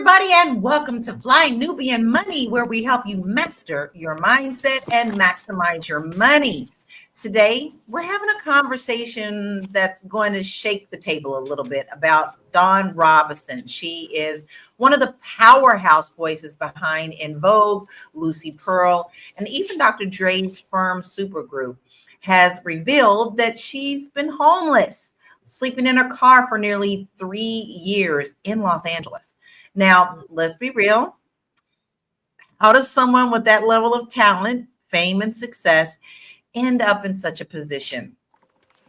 everybody, and welcome to Fly Nubian Money, where we help you master your mindset and maximize your money. Today, we're having a conversation that's going to shake the table a little bit about Dawn Robinson. She is one of the powerhouse voices behind En Vogue, Lucy Pearl, and even Dr. Dre's firm Supergroup has revealed that she's been homeless, sleeping in her car for nearly 3 years in Los Angeles. Now, let's be real. How does someone with that level of talent, fame, and success end up in such a position?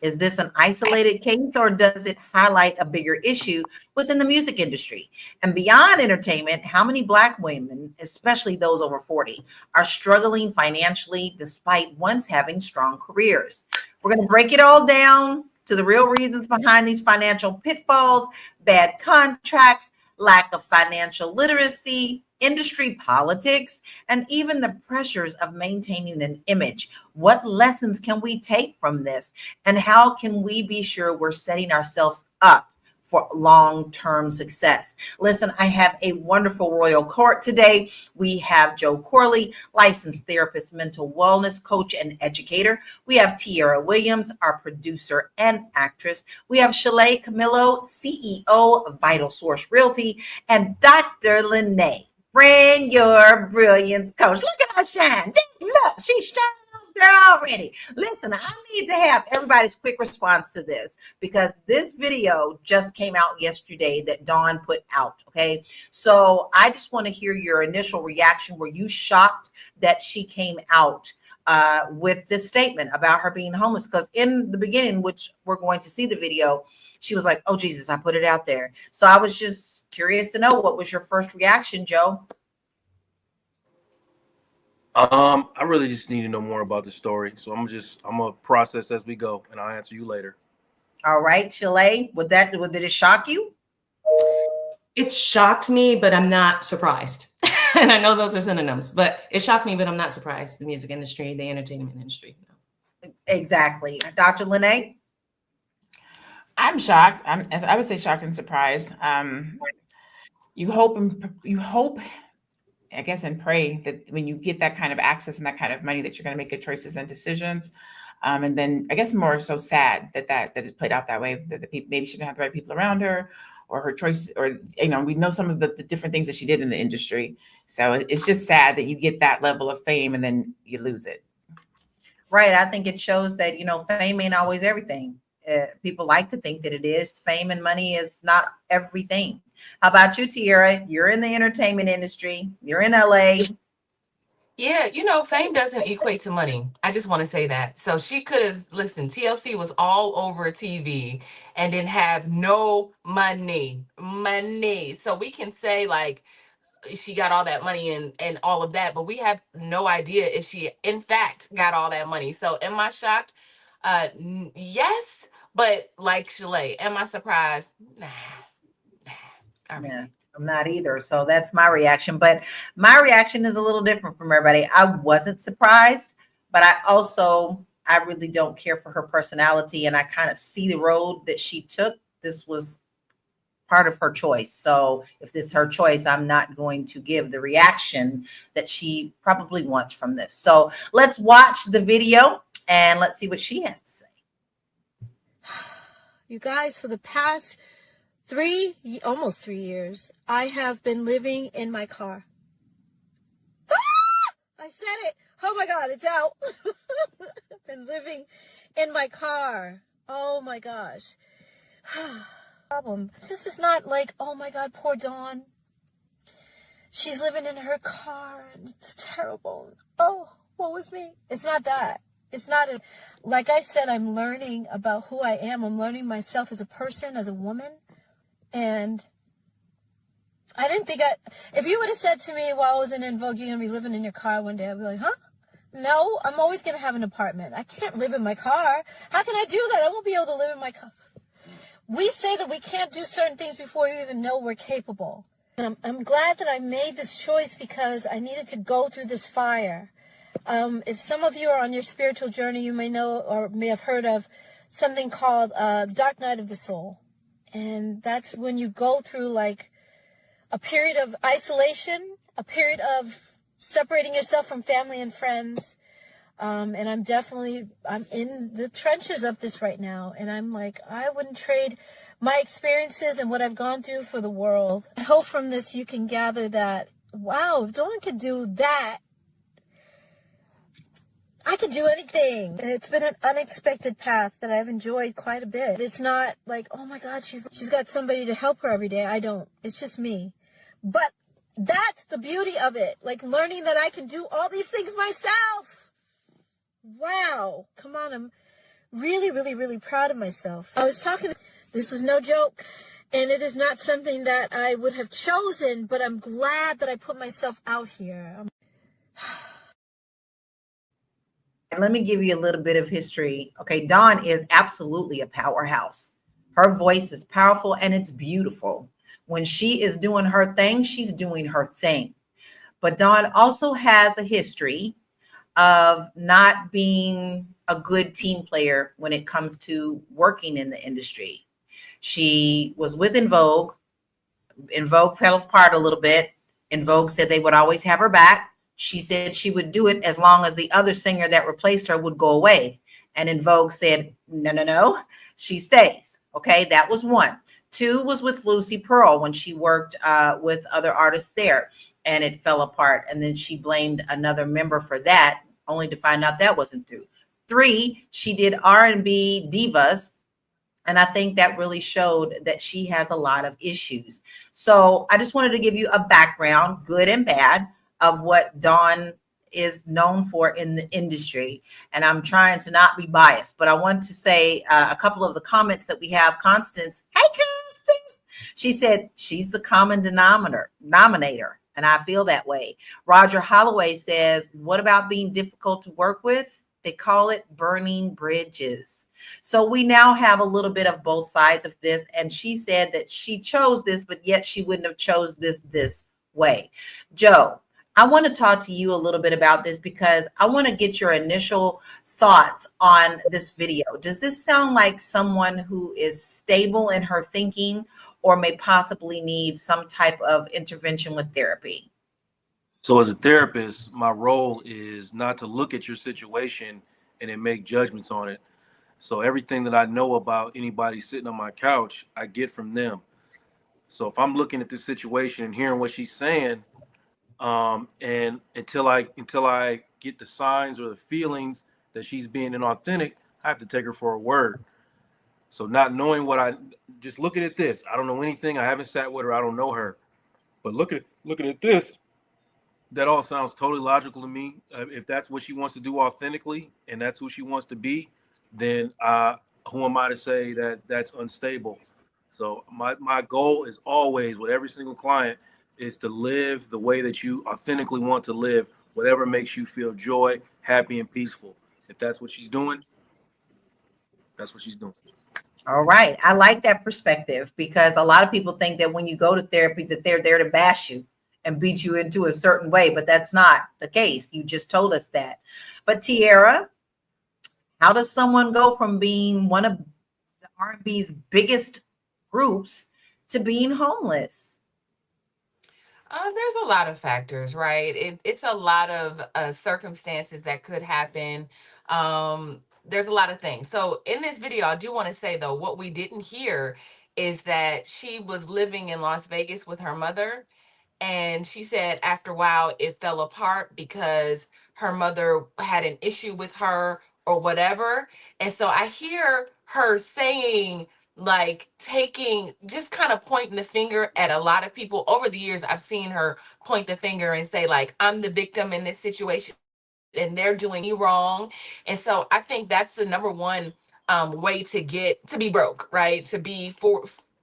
Is this an isolated case, or does it highlight a bigger issue within the music industry? And beyond entertainment, how many Black women, especially those over 40, are struggling financially despite once having strong careers? We're going to break it all down to the real reasons behind these financial pitfalls, bad contracts, lack of financial literacy, industry politics, and even the pressures of maintaining an image. What lessons can we take from this? And how can we be sure we're setting ourselves up for long-term success? Listen, I have a wonderful royal court today. We have Joe Corley, licensed therapist, mental wellness coach, and educator. We have Tiara Williams, our producer and actress. We have Shalay Camillo, CEO of Vital Source Realty, and Dr. Lene, Brand Your Brilliance coach. Look at her shine. Look, she's shining there already. Listen, I need to have everybody's quick response to this because this video just came out yesterday that Dawn put out. Okay. So I just want to hear your initial reaction. Were you shocked that she came out with this statement about her being homeless? Because in the beginning, which we're going to see the video, she was like, oh, Jesus, I put it out there. So I was just curious to know, what was your first reaction, Joe? I really just need to know more about the story. So I'm gonna process as we go, and I'll answer you later. All right, Shalay, did it shock you? It shocked me, but I'm not surprised. And I know those are synonyms, but it shocked me, but I'm not surprised. The music industry, the entertainment industry. Exactly. Dr. Lene? I'm shocked. I would say shocked and surprised. You hope, I guess, and pray that when you get that kind of access and that kind of money, that you're going to make good choices and decisions. And then I guess more so sad that it's played out that way, that the people, maybe she didn't have the right people around her, or her choices, or, we know some of the different things that she did in the industry. So it's just sad that you get that level of fame and then you lose it. Right. I think it shows that, fame ain't always everything. People like to think that it is. Fame and money is not everything. How about you, Tiara? You're in the entertainment industry. You're in LA. Yeah, fame doesn't equate to money. I just want to say that. So she could have, listen, TLC was all over TV and didn't have no money. So we can say, like, she got all that money and all of that, but we have no idea if she, in fact, got all that money. So am I shocked? Yes, but like Shalay, am I surprised? Nah. Yeah, I'm not either. So that's my reaction. But my reaction is a little different from everybody. I wasn't surprised, but I really don't care for her personality. And I kind of see the road that she took. This was part of her choice. So if this is her choice, I'm not going to give the reaction that she probably wants from this. So let's watch the video and let's see what she has to say. You guys, for the past almost 3 years, I have been living in my car. I said it. Oh my God, it's out. I've been living in my car. Oh my gosh. Problem. This is not like, oh my God, poor Dawn. She's living in her car and it's terrible. Oh, what was me? It's not that. It's not like I said, I'm learning about who I am. I'm learning myself as a person, as a woman. And I didn't think if you would have said to me while I was in Vogue, you're going to be living in your car one day, I'd be like, huh? No, I'm always going to have an apartment. I can't live in my car. How can I do that? I won't be able to live in my car. We say that we can't do certain things before we even know we're capable. And I'm glad that I made this choice because I needed to go through this fire. If some of you are on your spiritual journey, you may know or may have heard of something called Dark Night of the Soul. And that's when you go through like a period of isolation, a period of separating yourself from family and friends. And I'm in the trenches of this right now. And I'm like, I wouldn't trade my experiences and what I've gone through for the world. I hope from this you can gather that, wow, if Dawn could do that, I could do anything. And it's been an unexpected path that I've enjoyed quite a bit. It's not like, oh my God, she's got somebody to help her every day. I don't. It's just me. But that's the beauty of it. Like learning that I can do all these things myself. Wow. Come on. I'm really, really, really proud of myself. This was no joke. And it is not something that I would have chosen, but I'm glad that I put myself out here. And let me give you a little bit of history. Okay, Dawn is absolutely a powerhouse. Her voice is powerful and it's beautiful. When she is doing her thing, she's doing her thing. But Dawn also has a history of not being a good team player when it comes to working in the industry. She was with En Vogue. En Vogue fell apart a little bit. En Vogue said they would always have her back. She said she would do it as long as the other singer that replaced her would go away. And En Vogue said, no, no, no, she stays. Okay, that was one. Two was with Lucy Pearl when she worked with other artists there, and it fell apart. And then she blamed another member for that, only to find out that wasn't true. Three, she did R&B divas. And I think that really showed that she has a lot of issues. So I just wanted to give you a background, good and bad, of what Dawn is known for in the industry. And I'm trying to not be biased, but I want to say a couple of the comments that we have. Constance, hey, Constance. She said she's the common denominator. And I feel that way. Roger Holloway says, what about being difficult to work with? They call it burning bridges. So we now have a little bit of both sides of this. And she said that she chose this, but yet she wouldn't have chose this way. Joe, I want to talk to you a little bit about this because I want to get your initial thoughts on this video. Does this sound like someone who is stable in her thinking or may possibly need some type of intervention with therapy? So as a therapist, my role is not to look at your situation and then make judgments on it. So everything that I know about anybody sitting on my couch, I get from them. So if I'm looking at this situation and hearing what she's saying, and until I get the signs or the feelings that she's being inauthentic, I have to take her for her word. So not knowing just looking at this, I don't know anything. I haven't sat with her. I don't know her. But looking at this, that all sounds totally logical to me. If that's what she wants to do authentically and that's who she wants to be, then who am I to say that that's unstable? So my goal is always with every single client is to live the way that you authentically want to live, whatever makes you feel joy, happy, and peaceful. If that's what she's doing, that's what she's doing. All right. I like that perspective because a lot of people think that when you go to therapy that they're there to bash you and beat you into a certain way, but that's not the case. You just told us that. But Tiara, how does someone go from being one of the R&B's biggest groups to being homeless? There's a lot of factors, right? It's a lot of circumstances that could happen. There's a lot of things. So in this video, I do want to say, though, what we didn't hear is that she was living in Las Vegas with her mother. And she said after a while, it fell apart because her mother had an issue with her or whatever. And so I hear her saying, like, just kind of pointing the finger at a lot of people. Over the years, I've seen her point the finger and say, like, I'm the victim in this situation and they're doing me wrong. And so I think that's the number one way to be broke, right? To be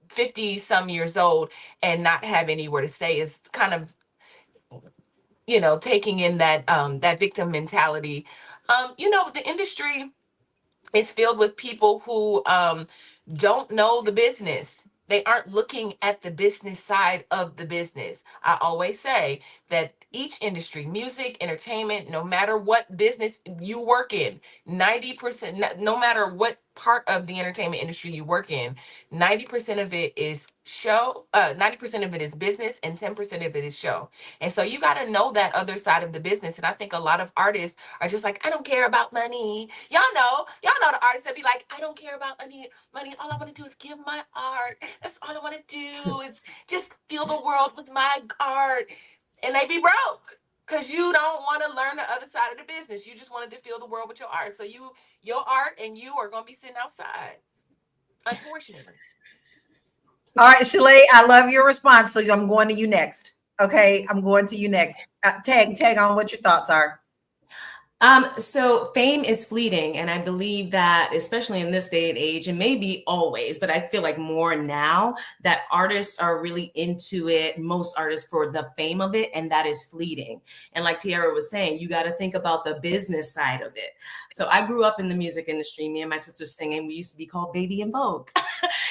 50 some years old and not have anywhere to stay is kind of, taking in that victim mentality. The industry is filled with people who don't know the business. They aren't looking at the business side of the business. I always say that each industry, music, entertainment, no matter what business you work in, 90%, no matter what part of the entertainment industry you work in, 90% of it is 90% of it is business and 10% of it is show. And so you got to know that other side of the business. And I think a lot of artists are just like, I don't care about money. Y'all know the artists that be like, I don't care about money. All I want to do is give my art. That's all I want to do is just feel the world with my art. And they be broke because you don't want to learn the other side of the business. You just wanted to feel the world with your art. So your art and you are going to be sitting outside, unfortunately. All right, Shalay, I love your response. So I'm going to you next. Okay, I'm going to you next. Tag on what your thoughts are. So fame is fleeting. And I believe that, especially in this day and age, and maybe always, but I feel like more now that artists are really into it, most artists, for the fame of it, and that is fleeting. And like Tiara was saying, you got to think about the business side of it. So I grew up in the music industry. Me and my sister singing. We used to be called Baby En Vogue.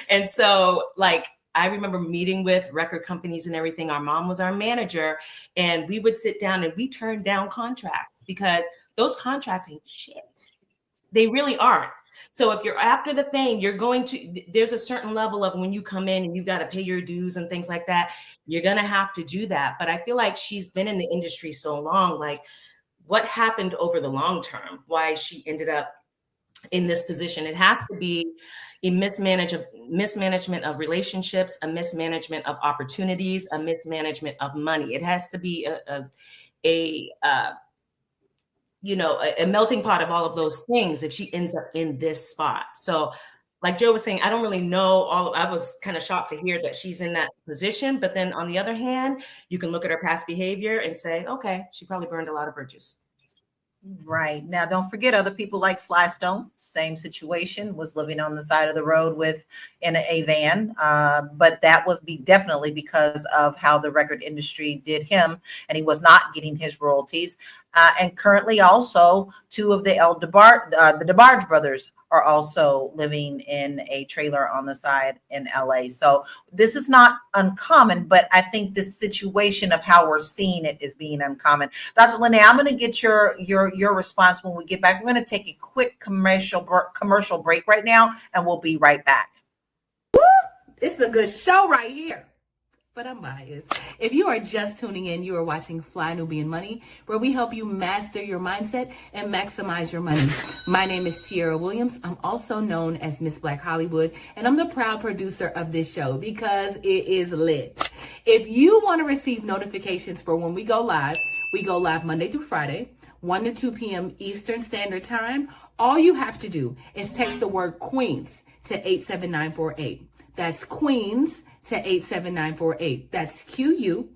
And so like, I remember meeting with record companies and everything. Our mom was our manager, and we would sit down and we turned down contracts because those contracts ain't shit. They really aren't. So if you're after the fame, there's a certain level of when you come in and you got to pay your dues and things like that, you're going to have to do that. But I feel like she's been in the industry so long, like what happened over the long term, why she ended up in this position. It has to be a mismanagement of relationships, a mismanagement of opportunities, a mismanagement of money. It has to be a melting pot of all of those things if she ends up in this spot. So like Joe was saying, I don't really know I was kind of shocked to hear that she's in that position. But then on the other hand, you can look at her past behavior and say, okay, she probably burned a lot of bridges. Right. Now, don't forget other people like Sly Stone, same situation, was living on the side of the road in a van. But that was definitely because of how the record industry did him, and he was not getting his royalties. And currently also two of the DeBarge brothers are also living in a trailer on the side in LA. So this is not uncommon, but I think this situation of how we're seeing it is being uncommon. Dr. Lene, I'm going to get your response when we get back. We're going to take a quick commercial break right now, and we'll be right back. It's a good show right here. But I'm biased. If you are just tuning in, you are watching Fly Nubian Money, where we help you master your mindset and maximize your money. My name is Tiara Williams. I'm also known as Miss Black Hollywood, and I'm the proud producer of this show because it is lit. If you want to receive notifications for when we go live Monday through Friday, 1 to 2 p.m. Eastern Standard Time. All you have to do is text the word Queens to 87948. That's Queens to 87948. That's QUEENS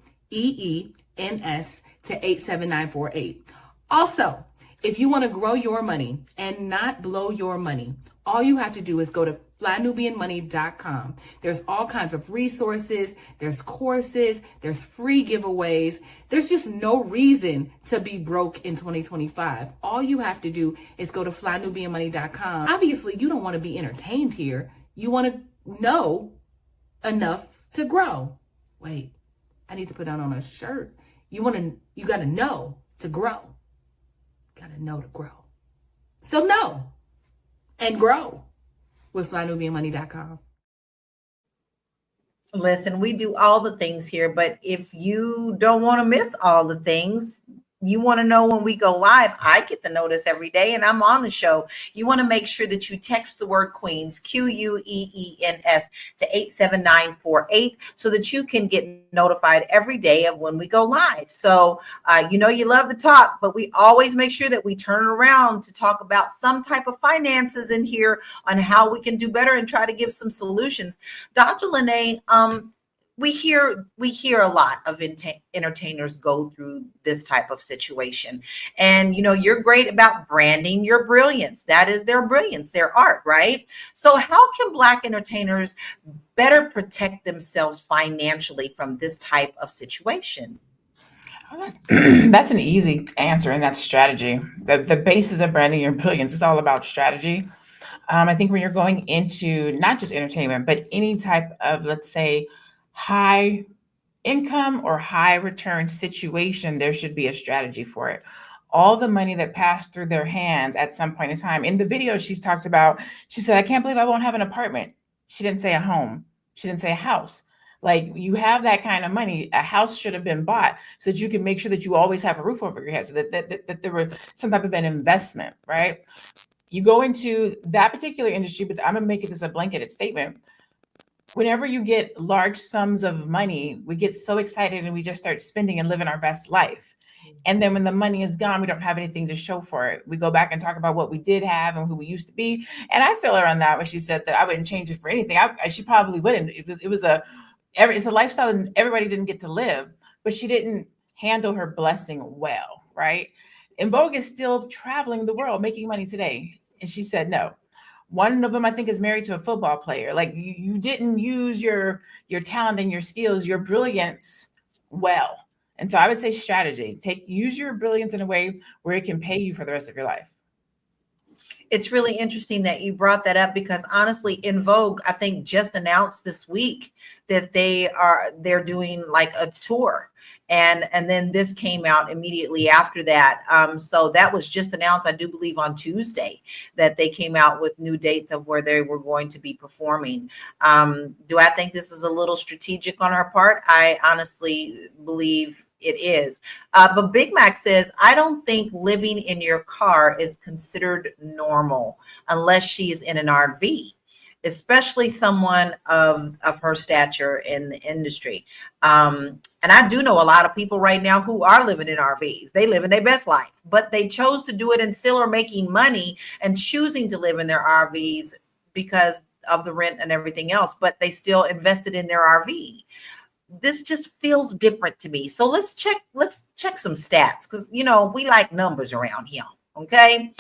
to 87948. Also, if you want to grow your money and not blow your money, all you have to do is go to flynubianmoney.com. There's all kinds of resources, there's courses, there's free giveaways. There's just no reason to be broke in 2025. All you have to do is go to flynubianmoney.com. Obviously, you don't want to be entertained here. You want to know enough to grow. Wait, I need to put that on a shirt. You got to know to grow. Got to know to grow. So know and grow with flynubianmoney.com. Listen, we do all the things here, but if you don't want to miss all the things, you want to know when we go live, I get the notice every day and I'm on the show. You want to make sure that you text the word Queens, QUEENS to 87948 so that you can get notified every day of when we go live. So, you love to talk, but we always make sure that we turn around to talk about some type of finances in here on how we can do better and try to give some solutions. Dr. Lene, we hear a lot of entertainers go through this type of situation. And, you're great about branding your brilliance. That is their brilliance, their art, right? So how can Black entertainers better protect themselves financially from this type of situation? That's an easy answer, and that's strategy. The basis of branding your brilliance is all about strategy. I think when you're going into not just entertainment, but any type of, let's say, high income or high return situation, there should be a strategy for it. All the money that passed through their hands at some point in time. In the video, she's talked about, she said, I can't believe I won't have an apartment. She didn't say a home. She didn't say a house. Like, you have that kind of money, a house should have been bought so that you can make sure that you always have a roof over your head, so that there were some type of an investment, right? You go into that particular industry, but I'm gonna make this a blanketed statement. Whenever you get large sums of money, we get so excited and we just start spending and living our best life. And then when the money is gone, we don't have anything to show for it. We go back and talk about what we did have and who we used to be. And I feel her on that when she said that I wouldn't change it for anything. She probably wouldn't. It's a lifestyle that everybody didn't get to live, but she didn't handle her blessing well, right? En Vogue is still traveling the world, making money today. And she said no. One of them, I think, is married to a football player. Like, you didn't use your talent and your skills, your brilliance well. And so I would say strategy. Use your brilliance in a way where it can pay you for the rest of your life. It's really interesting that you brought that up, because honestly, En Vogue, I think, just announced this week that they're doing like a tour. And then this came out immediately after that. So that was just announced, I do believe, on Tuesday, that they came out with new dates of where they were going to be performing. Do I think this is a little strategic on her part? I honestly believe it is. But Big Mac says, I don't think living in your car is considered normal unless she's in an RV, especially someone of her stature in the industry. And I do know a lot of people right now who are living in RVs. They live in their best life, but they chose to do it and still are making money and choosing to live in their RVs because of the rent and everything else, but they still invested in their RV. This just feels different to me. So let's check some stats, because we like numbers around here. Okay.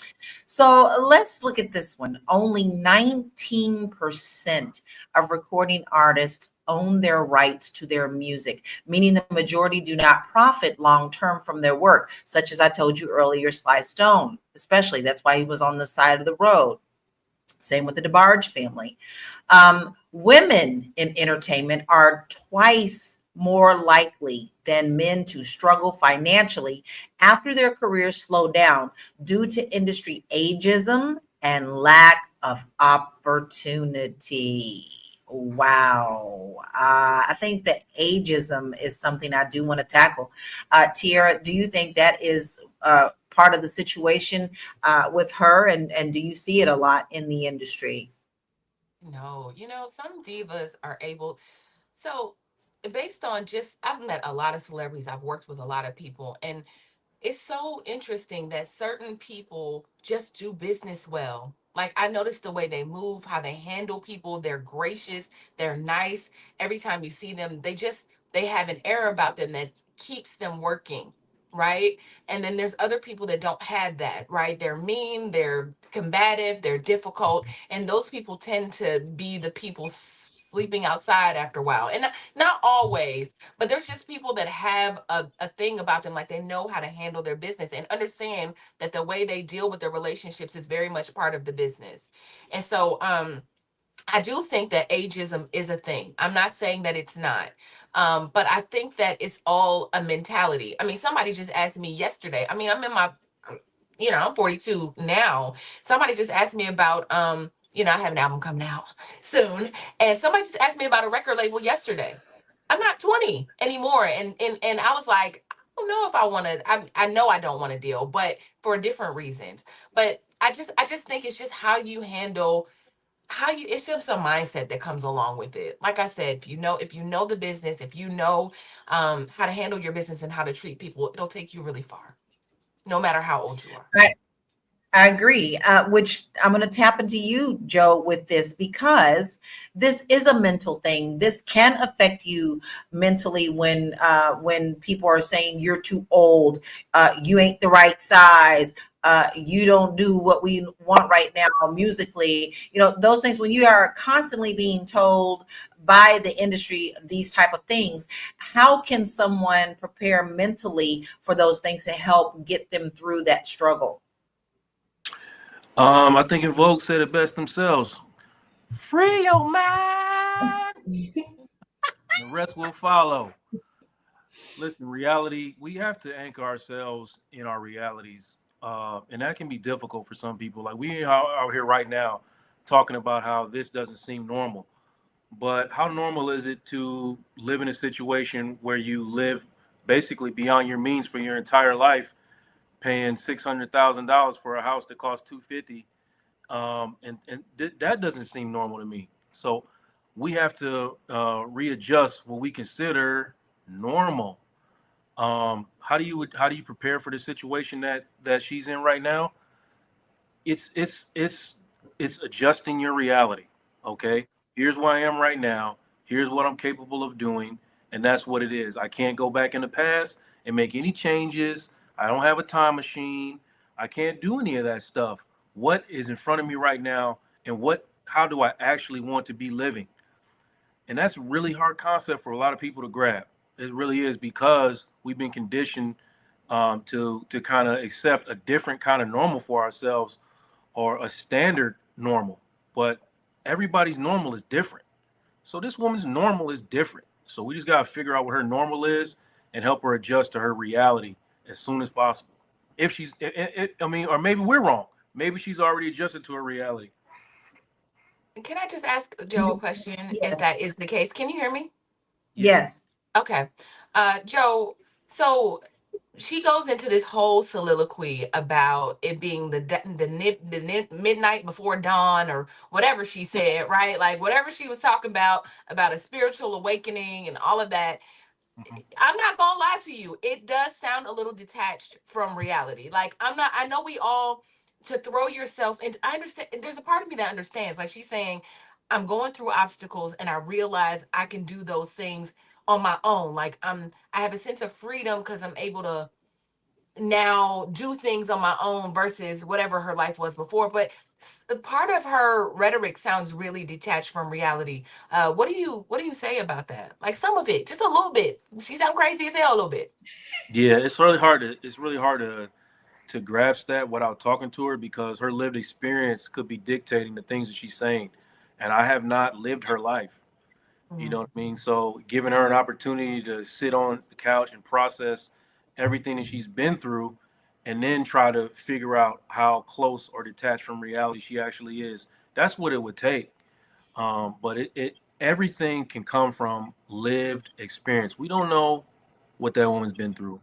So let's look at this one. Only 19% of recording artists own their rights to their music, meaning the majority do not profit long-term from their work, such as I told you earlier, Sly Stone, especially. That's why he was on the side of the road. Same with the DeBarge family. Women in entertainment are twice more likely than men to struggle financially after their careers slow down due to industry ageism and lack of opportunity. Wow. I think that ageism is something I do want to tackle. Tiara, do you think that is part of the situation with her? And do you see it a lot in the industry? No, some divas are able. So, based on I've met a lot of celebrities, I've worked with a lot of people, and it's so interesting that certain people just do business well. Like, I noticed the way they move, how they handle people. They're gracious, they're nice. Every time you see them, they have an air about them that keeps them working, right? And then there's other people that don't have that, right? They're mean, they're combative, they're difficult, and those people tend to be the people sleeping outside after a while. And not always, but there's just people that have a thing about them, like they know how to handle their business and understand that the way they deal with their relationships is very much part of the business. And so I do think that ageism is a thing. I'm not saying that it's not. But I think that it's all a mentality. I mean, somebody just asked me yesterday. I mean, I'm 42 now. Somebody just asked me about I have an album coming out soon. And somebody just asked me about a record label yesterday. I'm not 20 anymore. And I was like, I don't know if I want to. I know I don't want to deal, but for different reasons. But I just think it's just how you handle it's just a mindset that comes along with it. Like I said, if you know the business, if you know how to handle your business and how to treat people, it'll take you really far, no matter how old you are. I agree, which I'm going to tap into you, Joe, with this, because this is a mental thing. This can affect you mentally when people are saying you're too old, you ain't the right size, you don't do what we want right now musically. Those things, when you are constantly being told by the industry these type of things, how can someone prepare mentally for those things to help get them through that struggle? I think En Vogue said it best themselves. Free your mind. The rest will follow. Listen, reality, we have to anchor ourselves in our realities. And that can be difficult for some people. Like we are out here right now talking about how this doesn't seem normal. But how normal is it to live in a situation where you live basically beyond your means for your entire life, paying $600,000 for a house that costs 250, that doesn't seem normal to me. So we have to readjust what we consider normal. How do you prepare for the situation that she's in right now? It's adjusting your reality. Okay, here's where I am right now. Here's what I'm capable of doing, and that's what it is. I can't go back in the past and make any changes. I don't have a time machine. I can't do any of that stuff. What is in front of me right now, and how do I actually want to be living? And that's a really hard concept for a lot of people to grab. It really is, because we've been conditioned to kind of accept a different kind of normal for ourselves, or a standard normal. But everybody's normal is different. So this woman's normal is different. So we just got to figure out what her normal is and help her adjust to her reality as soon as possible. If she's, or maybe we're wrong. Maybe she's already adjusted to her reality. Can I just ask Joe a question? Yeah. If that is the case, can you hear me? Yes. Okay. Joe, so she goes into this whole soliloquy about it being the midnight before dawn, or whatever she said, right? Like whatever she was talking about a spiritual awakening and all of that. I'm not gonna lie to you, it does sound a little detached from reality. Like I know we all, to throw yourself into, I understand, there's a part of me that understands. Like she's saying, I'm going through obstacles and I realize I can do those things on my own. Like I have a sense of freedom because I'm able to now do things on my own versus whatever her life was before. But part of her rhetoric sounds really detached from reality. What do you say about that? Like some of it, just a little bit. She sounds crazy as hell a little bit. Yeah, it's really hard to grasp that without talking to her, because her lived experience could be dictating the things that she's saying. And I have not lived her life. You know what I mean? So giving her an opportunity to sit on the couch and process everything that she's been through, and then try to figure out how close or detached from reality she actually is. That's what it would take. But it everything can come from lived experience. We don't know what that woman's been through.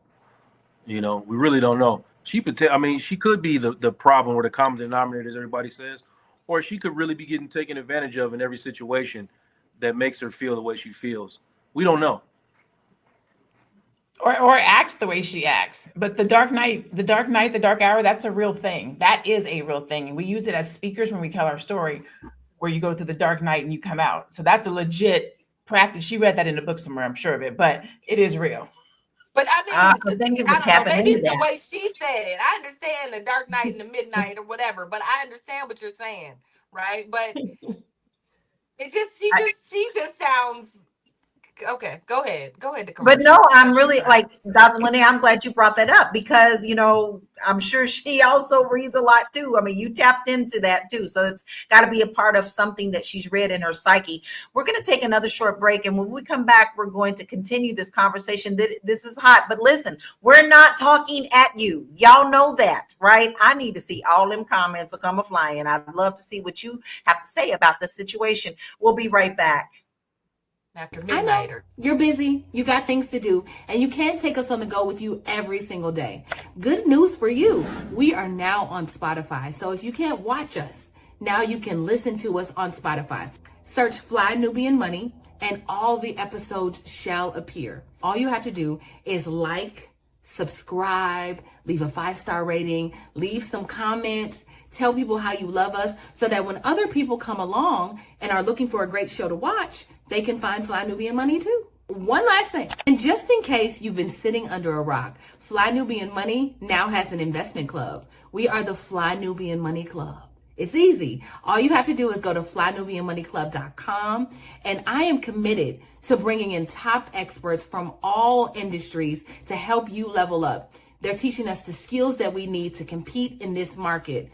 We really don't know. She could be the problem or the common denominator, as everybody says, or she could really be getting taken advantage of in every situation that makes her feel the way she feels. We don't know. Or acts the way she acts. But the dark hour, that's a real thing. That is a real thing. And we use it as speakers when we tell our story, where you go through the dark night and you come out. So that's a legit practice. She read that in a book somewhere, I'm sure of it, but it is real. But I mean, Thank you for I don't know, tapping maybe into it's the that. way she said it. I understand the dark night and the midnight or whatever, but I understand what you're saying, right? But she just sounds okay. Go ahead. But no, I'm really like Dr. Lenny, I'm glad you brought that up, because I'm sure she also reads a lot too. I mean, you tapped into that too. So it's got to be a part of something that she's read in her psyche. We're going to take another short break, and when we come back, we're going to continue this conversation. This is hot, but listen, we're not talking at you. Y'all know that, right? I need to see all them comments come a flying. I'd love to see what you have to say about the situation. We'll be right back. After midnight. You're busy, you got things to do, and you can't take us on the go with you every single day. Good news for you. We are now on Spotify. So if you can't watch us, now you can listen to us on Spotify. Search Fly Nubian Money and all the episodes shall appear. All you have to do is like, subscribe, leave a 5-star rating, leave some comments, tell people how you love us, so that when other people come along and are looking for a great show to watch, they can find Fly Nubian Money too. One last thing, and just in case you've been sitting under a rock, Fly Nubian Money now has an investment club. We are the Fly Nubian Money Club. It's easy. All you have to do is go to flynubianmoneyclub.com, and I am committed to bringing in top experts from all industries to help you level up. They're teaching us the skills that we need to compete in this market.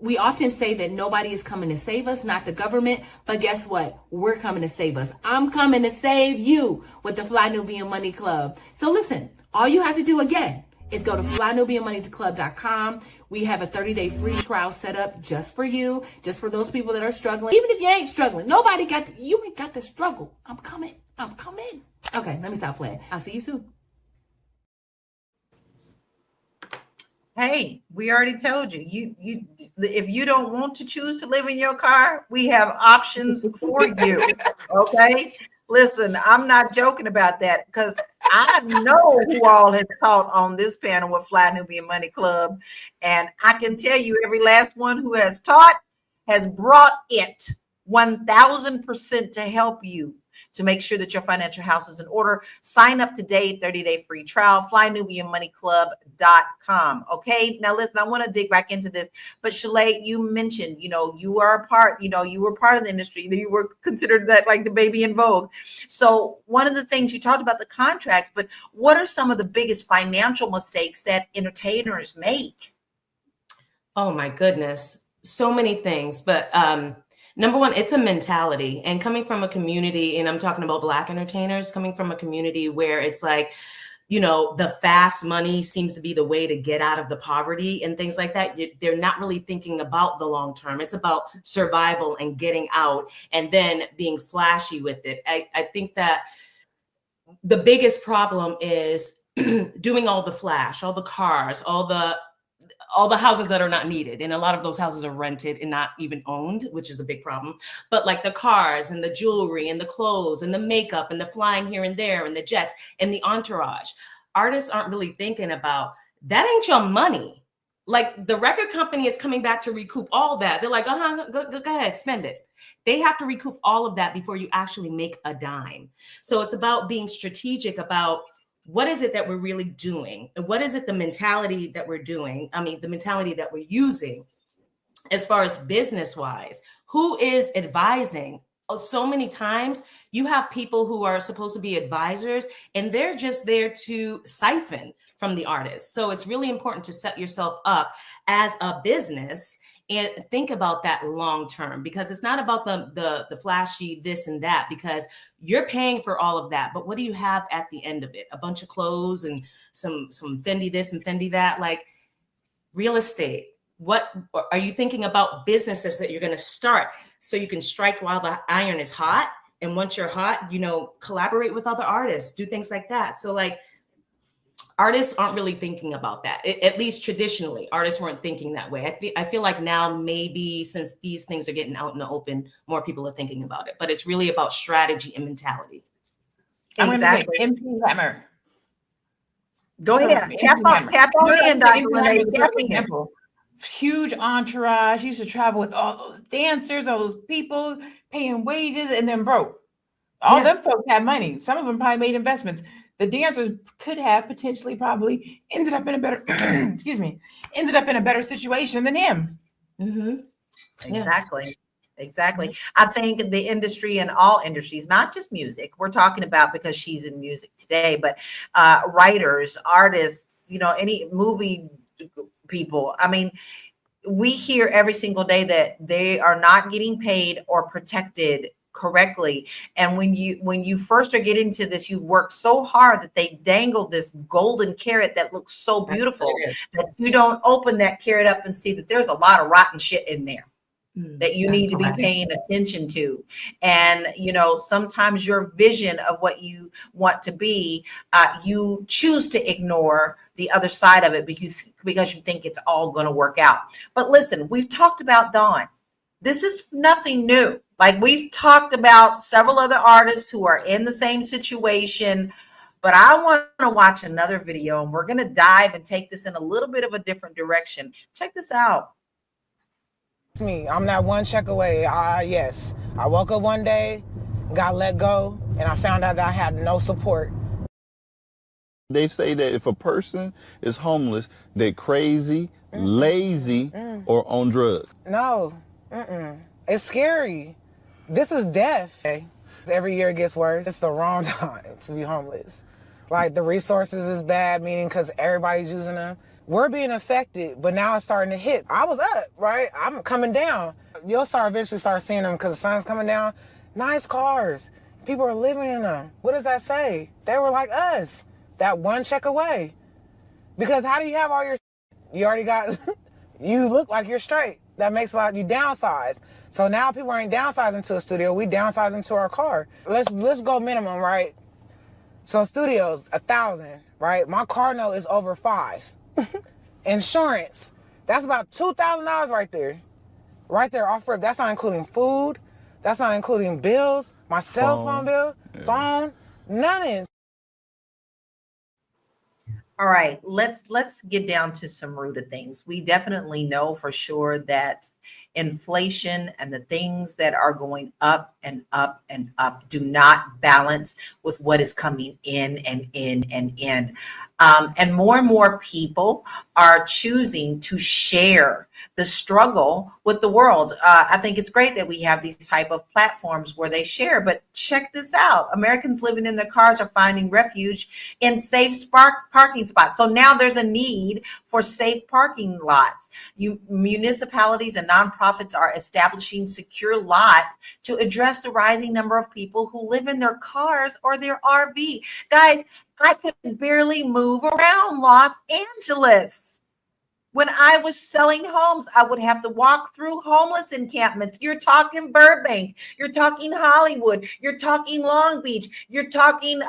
We often say that nobody is coming to save us, not the government, but guess what? We're coming to save us. I'm coming to save you with the Fly Nubian Money Club. So listen, all you have to do again is go to flynubianmoneyclub.com. We have a 30-day free trial set up just for you, just for those people that are struggling. Even if you ain't struggling, you ain't got to struggle. I'm coming. Okay, let me stop playing. I'll see you soon. Hey, we already told you. You if you don't want to choose to live in your car, we have options for you. Okay? Listen, I'm not joking about that because I know who all has taught on this panel with Fly Nubian Money Club. And I can tell you every last one who has taught has brought it 1000% to help you to make sure that your financial house is in order. Sign up today, 30-day free trial, flynubianmoneyclub.com. Okay, now listen, I want to dig back into this, but Shalay, you mentioned, you are a part, you were part of the industry, you were considered that like the baby in Vogue. So one of the things you talked about the contracts, but what are some of the biggest financial mistakes that entertainers make? Oh my goodness, so many things, but number one, it's a mentality. And coming from a community, and I'm talking about Black entertainers, coming from a community where it's like, the fast money seems to be the way to get out of the poverty and things like that. They're not really thinking about the long term. It's about survival and getting out and then being flashy with it. I think that the biggest problem is doing all the flash, all the cars, all the houses that are not needed. And a lot of those houses are rented and not even owned, which is a big problem. But like the cars and the jewelry and the clothes and the makeup and the flying here and there and the jets and the entourage. Artists aren't really thinking about that ain't your money. Like the record company is coming back to recoup all that. They're like, go ahead, spend it. They have to recoup all of that before you actually make a dime. So it's about being strategic about what is it that we're really doing? What is it, the mentality that we're doing? I mean, the mentality that we're using as far as business wise, who is advising? Oh, so many times you have people who are supposed to be advisors and they're just there to siphon from the artist. So it's really important to set yourself up as a business and think about that long term, because it's not about the flashy this and that, because you're paying for all of that. But what do you have at the end of it? A bunch of clothes and some Fendi this and Fendi that, like real estate. What are you thinking about businesses that you're going to start so you can strike while the iron is hot? And once you're hot, collaborate with other artists, do things like that. So like, artists aren't really thinking about that. At least traditionally, artists weren't thinking that way. I feel like now maybe since these things are getting out in the open, more people are thinking about it. But it's really about strategy and mentality. Exactly. I'm going to say MP Hammer. Go ahead. Tap on in, Dr. Lene. Tap in. Huge entourage. Used to travel with all those dancers, all those people paying wages, and then broke. All them folks had money. Some of them probably made investments. The dancers could have potentially probably ended up in a better ended up in a better situation than him. Mm-hmm. Exactly. I think the industry and all industries, not just music, we're talking about, because she's in music today, but writers, artists, any movie people. I mean, we hear every single day that they are not getting paid or protected correctly. And when you first are getting into this, you've worked so hard that they dangle this golden carrot that looks so beautiful that you don't open that carrot up and see that there's a lot of rotten shit in there that you need to be paying attention to. And sometimes your vision of what you want to be, you choose to ignore the other side of it because you think it's all going to work out. But listen, we've talked about Dawn. This is nothing new. Like, we've talked about several other artists who are in the same situation, but I want to watch another video and we're going to dive and take this in a little bit of a different direction. Check this out. It's me. I'm that one check away. Yes. I woke up one day, got let go, and I found out that I had no support. They say that if a person is homeless, they're crazy, lazy, or on drugs. No. It's scary. This is death. Every year it gets worse. It's the wrong time to be homeless. Like, the resources is bad, meaning because everybody's using them. We're being affected, but now it's starting to hit. I was up, right? I'm coming down. You'll eventually start seeing them because the sun's coming down. Nice cars. People are living in them. What does that say? They were like us. That one check away. Because how do you have all your, you already got, you look like you're straight. That makes a lot, you downsize. So now people ain't downsizing to a studio, we downsizing to our car. Let's go minimum, right? So studios, 1,000, right? My car note is over 5. Insurance, that's about $2,000 right there. Right there off rip. That's not including food. That's not including bills, my cell phone bill, phone, nothing. All right, let's get down to some root of things. We definitely know for sure that inflation and the things that are going up and up and up do not balance with what is coming in and in and in. And more people are choosing to share the struggle with the world. I think it's great that we have these type of platforms where they share, but check this out. Americans living in their cars are finding refuge in safe parking spots. So now there's a need for safe parking lots. Municipalities and nonprofits are establishing secure lots to address the rising number of people who live in their cars or their RV. Guys, I could barely move around Los Angeles. When I was selling homes, I would have to walk through homeless encampments. You're talking Burbank, you're talking Hollywood, you're talking Long Beach, you're talking,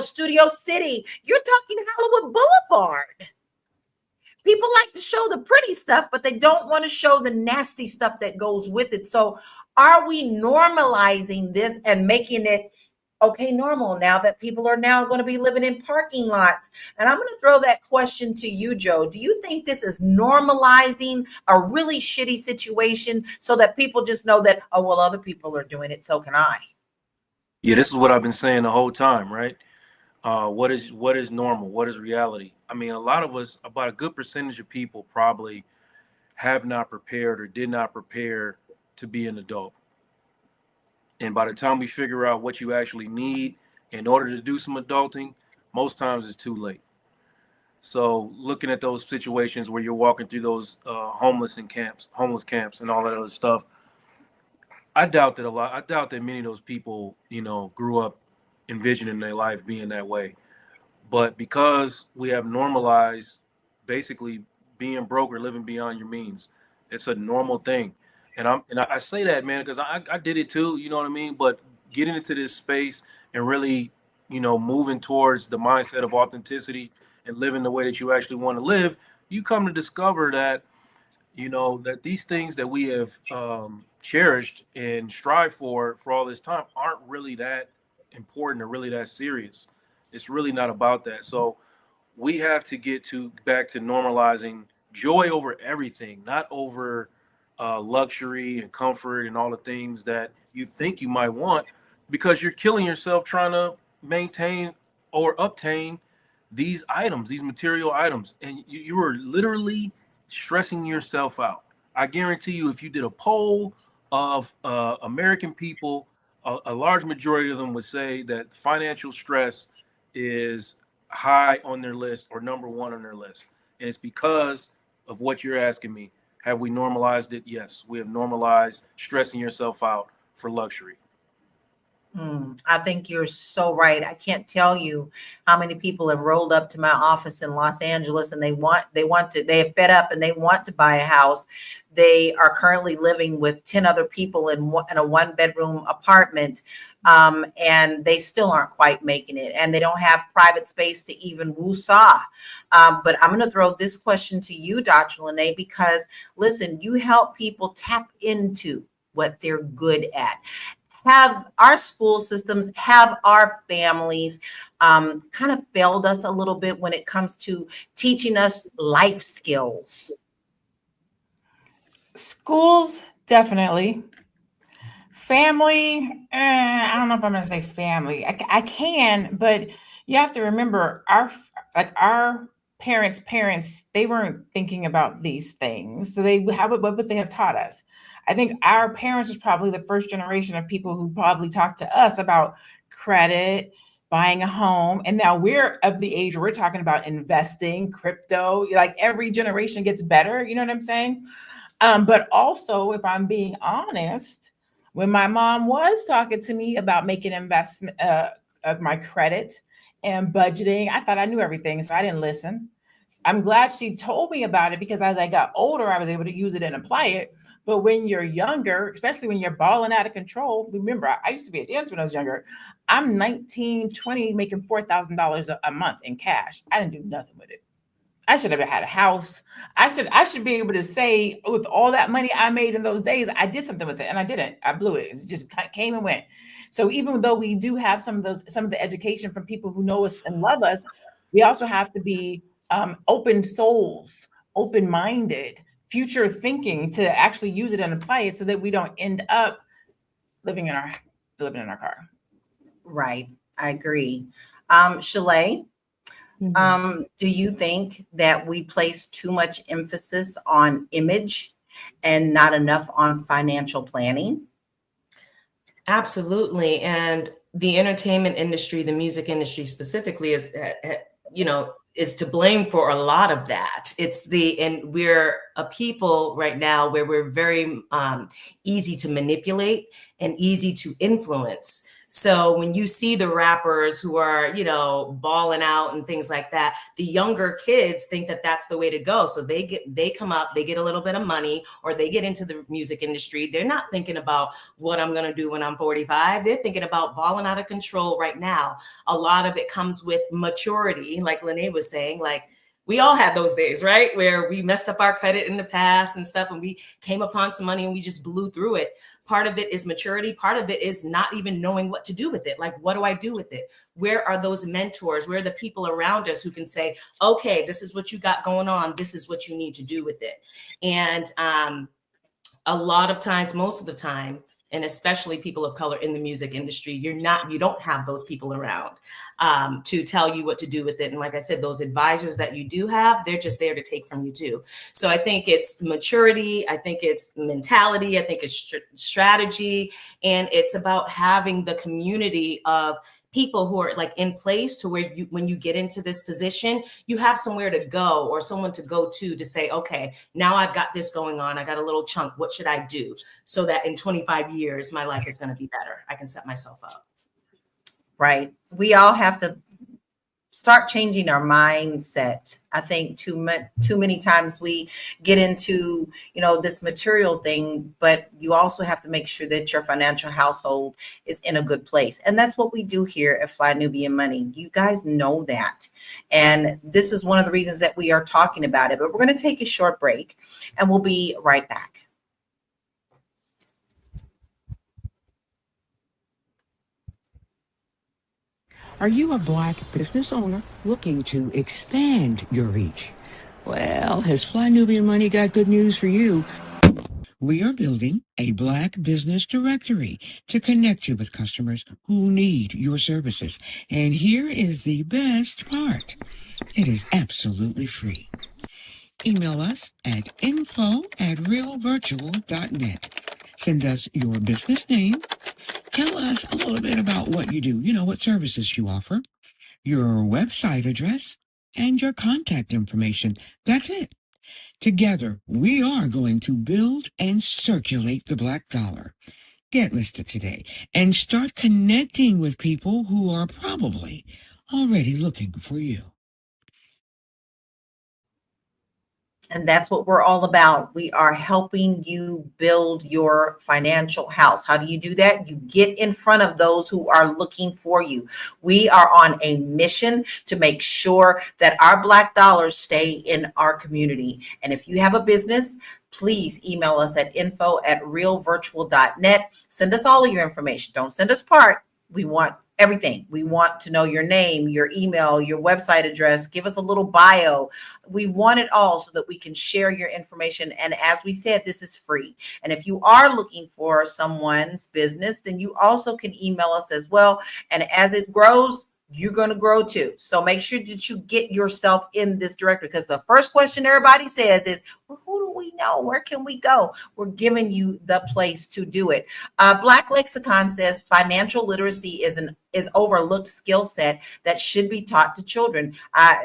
Studio City, you're talking Hollywood Boulevard. People like to show the pretty stuff, but they don't want to show the nasty stuff that goes with it. So are we normalizing this and making it normal now that people are now going to be living in parking lots? And I'm going to throw that question to you, Joe. Do you think this is normalizing a really shitty situation so that people just know that, oh, well, other people are doing it, so can I? Yeah, this is what I've been saying the whole time, right? What is normal? What is reality? I mean, a lot of us, about a good percentage of people probably have not prepared or did not prepare to be an adult. And by the time we figure out what you actually need in order to do some adulting, most times it's too late. So looking at those situations where you're walking through those homeless camps and all that other stuff, I doubt that many of those people, grew up envisioning their life being that way. But because we have normalized basically being broke or living beyond your means, it's a normal thing. And I say that, man, because I did it too, you know what I mean? But getting into this space and really, moving towards the mindset of authenticity and living the way that you actually want to live, you come to discover that, that these things that we have cherished and strive for all this time aren't really that important or really that serious. It's really not about that. So we have to get back to normalizing joy over everything, not over luxury and comfort and all the things that you think you might want, because you're killing yourself trying to maintain or obtain these items, these material items, and you are literally stressing yourself out. I guarantee you, if you did a poll of American people, a large majority of them would say that financial stress is high on their list or number one on their list. And it's because of what you're asking me. Have we normalized it? Yes, we have normalized stressing yourself out for luxury. I think you're so right. I can't tell you how many people have rolled up to my office in Los Angeles and they have fed up and they want to buy a house. They are currently living with 10 other people in a 1-bedroom apartment. And they still aren't quite making it, and they don't have private space to even woosah. But I'm going to throw this question to you, Dr. Lene, because listen, you help people tap into what they're good at. Have our school systems, have our families kind of failed us a little bit when it comes to teaching us life skills? Schools, definitely. Family, I don't know if I'm going to say family. I can, but you have to remember our parents, they weren't thinking about these things. So what would they have taught us? I think our parents was probably the first generation of people who probably talked to us about credit, buying a home. And now we're of the age where we're talking about investing, crypto, like every generation gets better. You know what I'm saying? But also, if I'm being honest, when my mom was talking to me about making investment of my credit and budgeting, I thought I knew everything, so I didn't listen. I'm glad she told me about it, because as I got older, I was able to use it and apply it. But when you're younger, especially when you're balling out of control, remember, I used to be a dancer when I was younger. I'm 19, 20, making $4,000 a month in cash. I didn't do nothing with it. I should have had a house. I should be able to say, with all that money I made in those days, I did something with it, and I didn't. I blew it. It just came and went. So even though we do have some of the education from people who know us and love us, we also have to be open souls, open-minded, future thinking to actually use it and apply it, so that we don't end up living in our car. Right. I agree. Shalay, do you think that we place too much emphasis on image and not enough on financial planning? Absolutely. And the entertainment industry, the music industry specifically, is to blame for a lot of that. And we're a people right now where we're very easy to manipulate and easy to influence. So when you see the rappers who are, balling out and things like that, the younger kids think that that's the way to go. So they come up, they get a little bit of money, or they get into the music industry. They're not thinking about what I'm going to do when I'm 45. They're thinking about balling out of control right now. A lot of it comes with maturity, like Lene was saying, like, we all had those days, right? Where we messed up our credit in the past and stuff, and we came upon some money and we just blew through it. Part of it is maturity. Part of it is not even knowing what to do with it. Like, what do I do with it? Where are those mentors? Where are the people around us who can say, okay, this is what you got going on. This is what you need to do with it. And a lot of times, most of the time, and especially people of color in the music industry, you don't have those people around to tell you what to do with it. And like I said, those advisors that you do have, they're just there to take from you too. So I think it's maturity. I think it's mentality. I think it's strategy. And it's about having the community of people who are like in place to where when you get into this position, you have somewhere to go or someone to go to say, okay, now I've got this going on. I got a little chunk. What should I do so that in 25 years, my life is going to be better? I can set myself up. Right. We all have to start changing our mindset. I think too many times we get into, this material thing, but you also have to make sure that your financial household is in a good place. And that's what we do here at Fly Nubian Money. You guys know that. And this is one of the reasons that we are talking about it. But we're going to take a short break and we'll be right back. Are you a Black business owner looking to expand your reach? Well, has Fly Nubian Money got good news for you? We are building a Black business directory to connect you with customers who need your services. And here is the best part. It is absolutely free. Email us at info@realvirtual.net. Send us your business name. Tell us a little bit about what you do, what services you offer, your website address, and your contact information. That's it. Together, we are going to build and circulate the Black dollar. Get listed today and start connecting with people who are probably already looking for you. And that's what we're all about. We are helping you build your financial house. How do you do that? You get in front of those who are looking for you. We are on a mission to make sure that our Black dollars stay in our community. And if you have a business, please email us at info@realvirtual.net. Send us all of your information. Don't send us part. We want everything. We want to know your name, your email, your website address. Give us a little bio. We want it all so that we can share your information. And as we said, this is free. And if you are looking for someone's business, then you also can email us as well. And as it grows, you're going to grow too. So make sure that you get yourself in this directory, because the first question everybody says is, well, who do we know? Where can we go? We're giving you the place to do it. Black Lexicon says financial literacy is overlooked skill set that should be taught to children.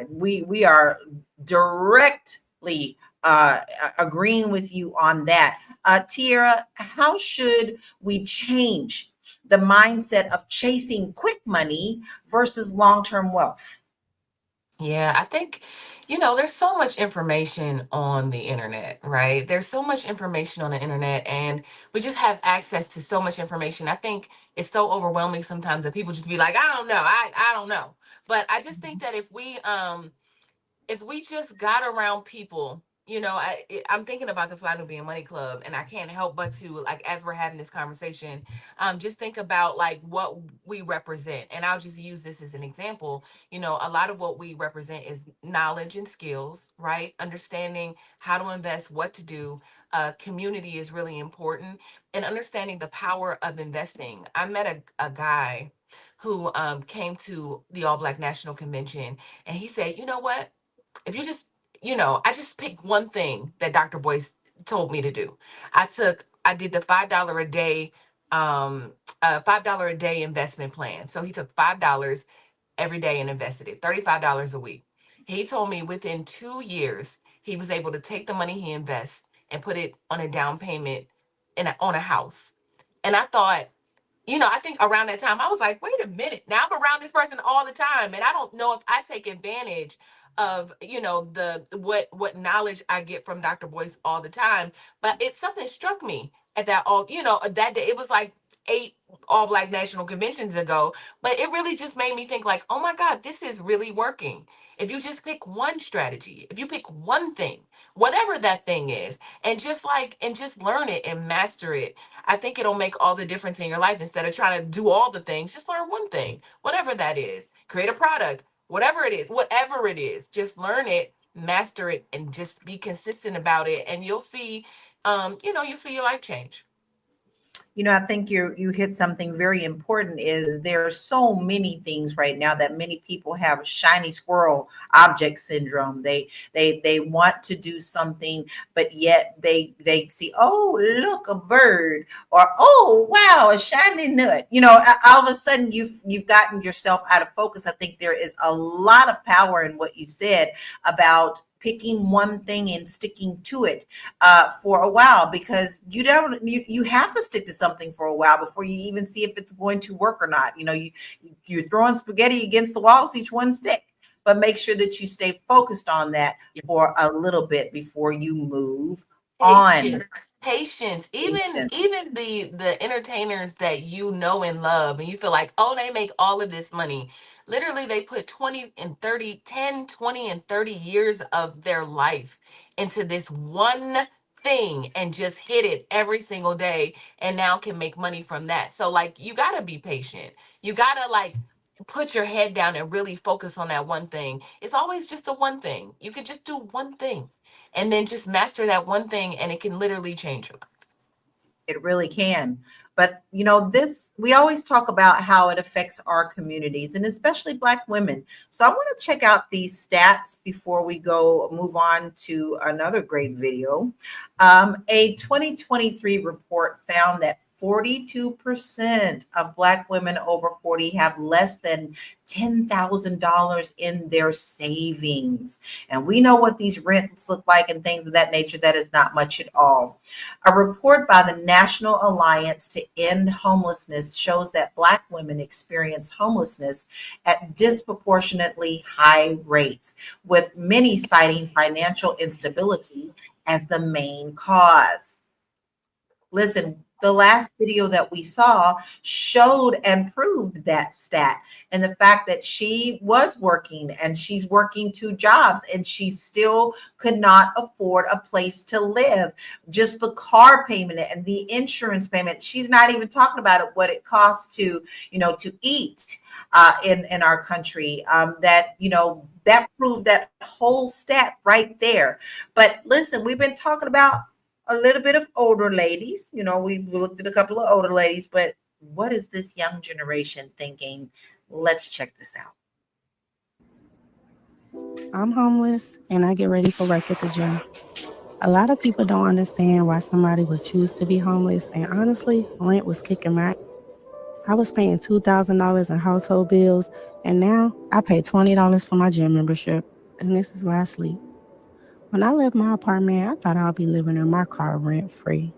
We are directly agreeing with you on that. Tiara, how should we change the mindset of chasing quick money versus long-term wealth? Yeah, I think, there's so much information on the internet, right? There's so much information on the internet, and we just have access to so much information. I think it's so overwhelming sometimes that people just be like, I don't know, I don't know. But I just think that if we just got around people, I'm thinking about the Fly Nubian Money Club, and I can't help but to, like, as we're having this conversation, just think about like what we represent. And I'll just use this as an example. A lot of what we represent is knowledge and skills, right? Understanding how to invest, what to do. Community is really important, and understanding the power of investing. I met a guy who came to the All Black National Convention, and he said, you know what? If you just, I just picked one thing that Dr. Boyce told me to do. I did the $5 a day, $5 a day investment plan. So he took $5 every day and invested it, $35 a week. He told me within 2 years, he was able to take the money he invests and put it on a down payment on a house. And I thought, I think around that time, I was like, wait a minute. Now I'm around this person all the time, and I don't know if I take advantage of, the what knowledge I get from Dr. Boyce all the time. But something struck me at that day. It was like 8 All Black National Conventions ago, but it really just made me think like, oh my God, this is really working. If you just pick one strategy, if you pick one thing, whatever that thing is, and just learn it and master it, I think it'll make all the difference in your life. Instead of trying to do all the things, just learn one thing, whatever that is. Create a product, whatever it is, just learn it, master it, and just be consistent about it. And you'll see, you'll see your life change. I think you hit something very important. Is there are so many things right now that many people have shiny squirrel object syndrome. They want to do something, but yet they see, oh, look, a bird, or oh, wow, a shiny nut. All of a sudden you've gotten yourself out of focus. I think there is a lot of power in what you said about picking one thing and sticking to it for a while, because you have to stick to something for a while before you even see if it's going to work or not. You're throwing spaghetti against the walls, each one stick, but make sure that you stay focused on that for a little bit before you move on. Patience. Even the entertainers that you know and love, and you feel like, oh, they make all of this money. Literally, they put 20 and 30, 10, 20 and 30 years of their life into this one thing and just hit it every single day, and now can make money from that. So like, you got to be patient. You got to like put your head down and really focus on that one thing. It's always just the one thing. You could just do one thing and then just master that one thing, and it can literally change your life. It really can. But we always talk about how it affects our communities, and especially Black women. So I want to check out these stats before we move on to another great video. A 2023 report found that 42% of Black women over 40 have less than $10,000 in their savings. And we know what these rents look like and things of that nature. That is not much at all. A report by the National Alliance to End Homelessness shows that Black women experience homelessness at disproportionately high rates, with many citing financial instability as the main cause. Listen, the last video that we saw showed and proved that stat, and the fact that she was working, and she's working 2 jobs, and she still could not afford a place to live. Just the car payment and the insurance payment. She's not even talking about it, what it costs to eat in our country. That proves that whole stat right there. But listen, we've been talking about a little bit of older ladies. We looked at a couple of older ladies, but what is this young generation thinking Let's check this out. I'm homeless and I get ready for work at the gym. A lot of people don't understand why somebody would choose to be homeless, and honestly, rent was kicking back. I was paying $2,000 in household bills, and now I pay $20 for my gym membership, and this is where I sleep. When I left my apartment, I thought I'd be living in my car rent-free.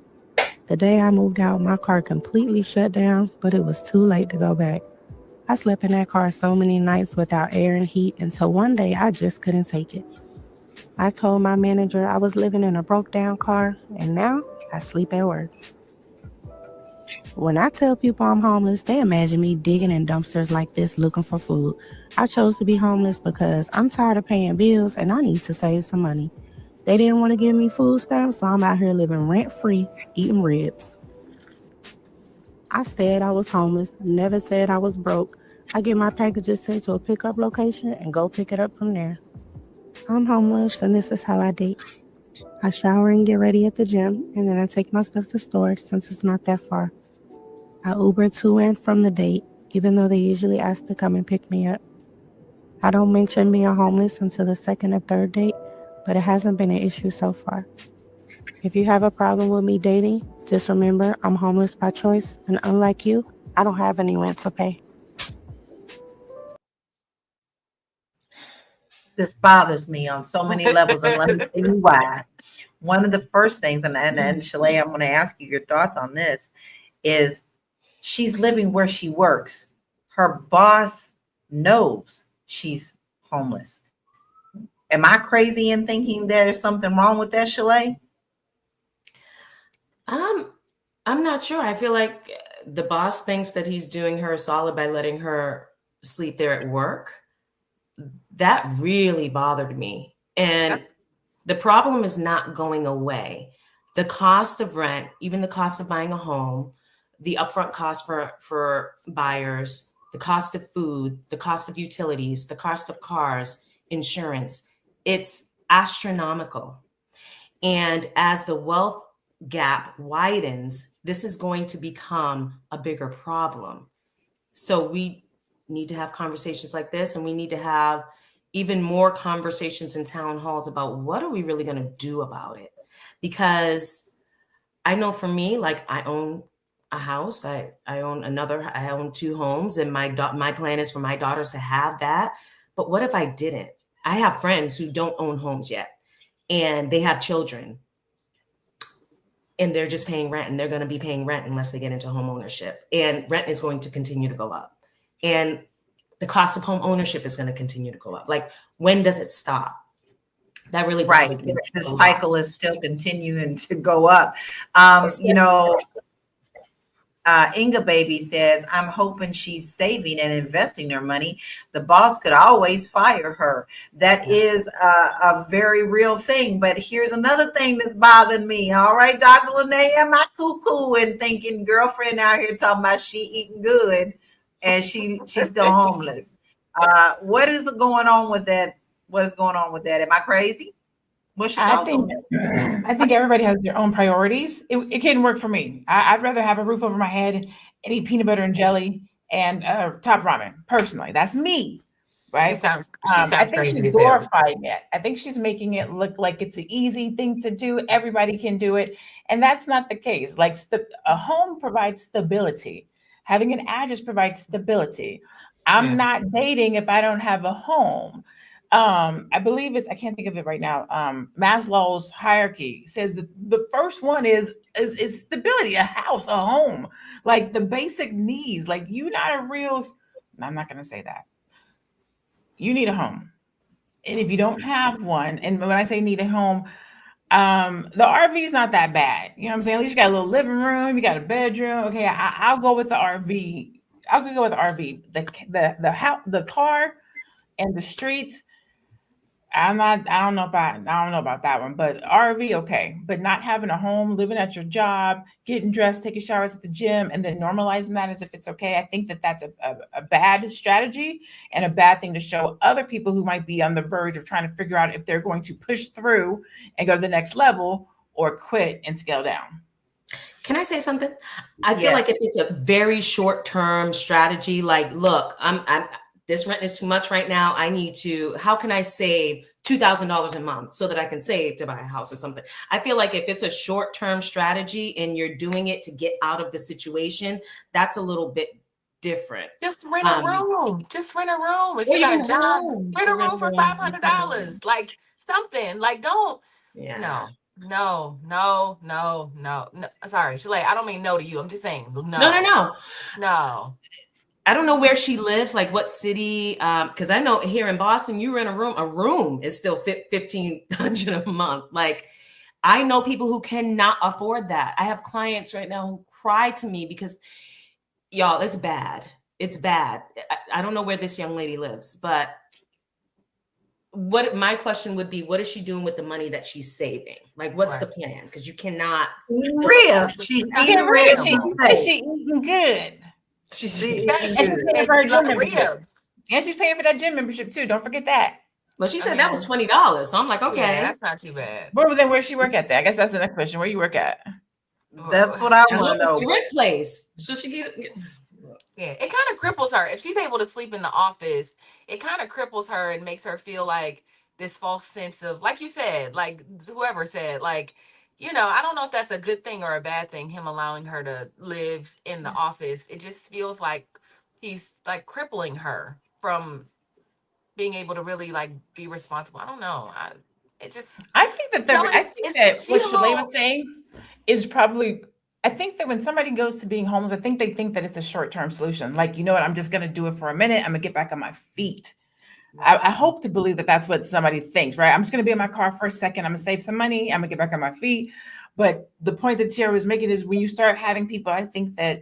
The day I moved out, my car completely shut down, but it was too late to go back. I slept in that car so many nights without air and heat until one day I just couldn't take it. I told my manager I was living in a broke down car, and now I sleep at work. When I tell people I'm homeless, they imagine me digging in dumpsters like this looking for food. I chose to be homeless because I'm tired of paying bills and I need to save some money. They didn't want to give me food stamps, so I'm out here living rent-free, eating ribs. I said I was homeless, never said I was broke. I get my packages sent to a pickup location and go pick it up from there. I'm homeless, and this is how I date. I shower and get ready at the gym, and then I take my stuff to storage since it's not that far. I Uber to and from the date, even though they usually ask to come and pick me up. I don't mention being homeless until the second or third date, but it hasn't been an issue so far. If you have a problem with me dating, just remember I'm homeless by choice, and unlike you, I don't have any rent to pay. This bothers me on so many levels, and let me tell you why. One of the first things, and Shalay, I'm going to ask you your thoughts on this, is she's living where she works. Her boss knows she's homeless. Am I crazy in thinking there's something wrong with that, Shalay? I'm not sure. I feel like the boss thinks that he's doing her a solid by letting her sleep there at work. That really bothered me. And the problem is not going away. The cost of rent, even the cost of buying a home, the upfront cost for buyers, the cost of food, the cost of utilities, the cost of cars, insurance, it's astronomical. And as the wealth gap widens, this is going to become a bigger problem. So we need to have conversations like this, and we need to have even more conversations in town halls about what are we really going to do about it? Because I know for me, like I own a house, I own two homes, and my plan is for my daughters to have that. But what if I didn't? I have friends who don't own homes yet, and they have children, and they're just paying rent, and they're going to be paying rent unless they get into home ownership. And rent is going to continue to go up. And the cost of home ownership is going to continue to go up. Like, when does it stop? That really Right. me. The cycle is still continuing to go up. Inga Baby says, I'm hoping she's saving and investing her money. The boss could always fire her. That is a very real thing. But here's another thing that's bothering me. All right, Dr. Lene, am I cuckoo and thinking girlfriend out here talking about she eating good and she's still homeless? What is going on with that? What is going on with that? Am I crazy? What's your thoughts on that? I think everybody has their own priorities. It can work for me. I'd rather have a roof over my head and eat peanut butter and jelly and top ramen. Personally, that's me, right? She sounds I think crazy she's as hell. glorifying it. I think she's making it look like it's an easy thing to do. Everybody can do it, and that's not the case. Like a home provides stability. Having an address provides stability. I'm not dating if I don't have a home. I believe I can't think of it right now. Maslow's hierarchy says that the first one is stability, a house, a home, like the basic needs. Like I'm not going to say that. You need a home. And if you don't have one, and when I say need a home, the RV is not that bad. You know what I'm saying? At least you got a little living room, you got a bedroom. Okay, I'll go with the RV. I'll go with the RV. The house, the car, and the streets. I don't know about that one, but RV, okay. But not having a home, living at your job, getting dressed, taking showers at the gym, and then normalizing that as if it's okay. I think that's a bad strategy and a bad thing to show other people who might be on the verge of trying to figure out if they're going to push through and go to the next level or quit and scale down. Can I say something? I feel like if it's a very short-term strategy, like, look, I'm this rent is too much right now. I need to, how can I save $2,000 a month so that I can save to buy a house or something? I feel like if it's a short-term strategy and you're doing it to get out of the situation, that's a little bit different. Just rent a room. Just rent a room. If you got a job, rent a room for $500. Like something. Like don't. Yeah. No. Sorry, Shalay. I don't mean no to you. I'm just saying no. No. I don't know where she lives, like what city, because I know here in Boston, you rent a room is still $1,500 a month. Like, I know people who cannot afford that. I have clients right now who cry to me because, y'all, it's bad. It's bad. I don't know where this young lady lives, but what my question would be, what is she doing with the money that she's saving? Like, what's the plan? Because you cannot. Ribs. She's eating ribs. She's eating good. She's paying for her gym membership. And she's paying for that gym membership too. Don't forget that. Well, she said that was $20. So I'm like, okay. Yeah, that's not too bad. Where she work at? I guess that's the next question. Where you work at? That's what I want to know. It's a rent place. So she get. Yeah, it kind of cripples her. If she's able to sleep in the office, it kind of cripples her and makes her feel like this false sense of, like you said, like whoever said, like, you know, I don't know if that's a good thing or a bad thing, him allowing her to live in the office. It just feels like he's like crippling her from being able to really like be responsible. I don't know. I think that what Shalay was saying is probably, I think that when somebody goes to being homeless, I think they think that it's a short-term solution. Like, you know what, I'm just going to do it for a minute. I'm going to get back on my feet. I hope to believe that that's what somebody thinks, right? I'm just going to be in my car for a second. I'm going to save some money. I'm going to get back on my feet. But the point that Tiara was making is when you start having people, I think that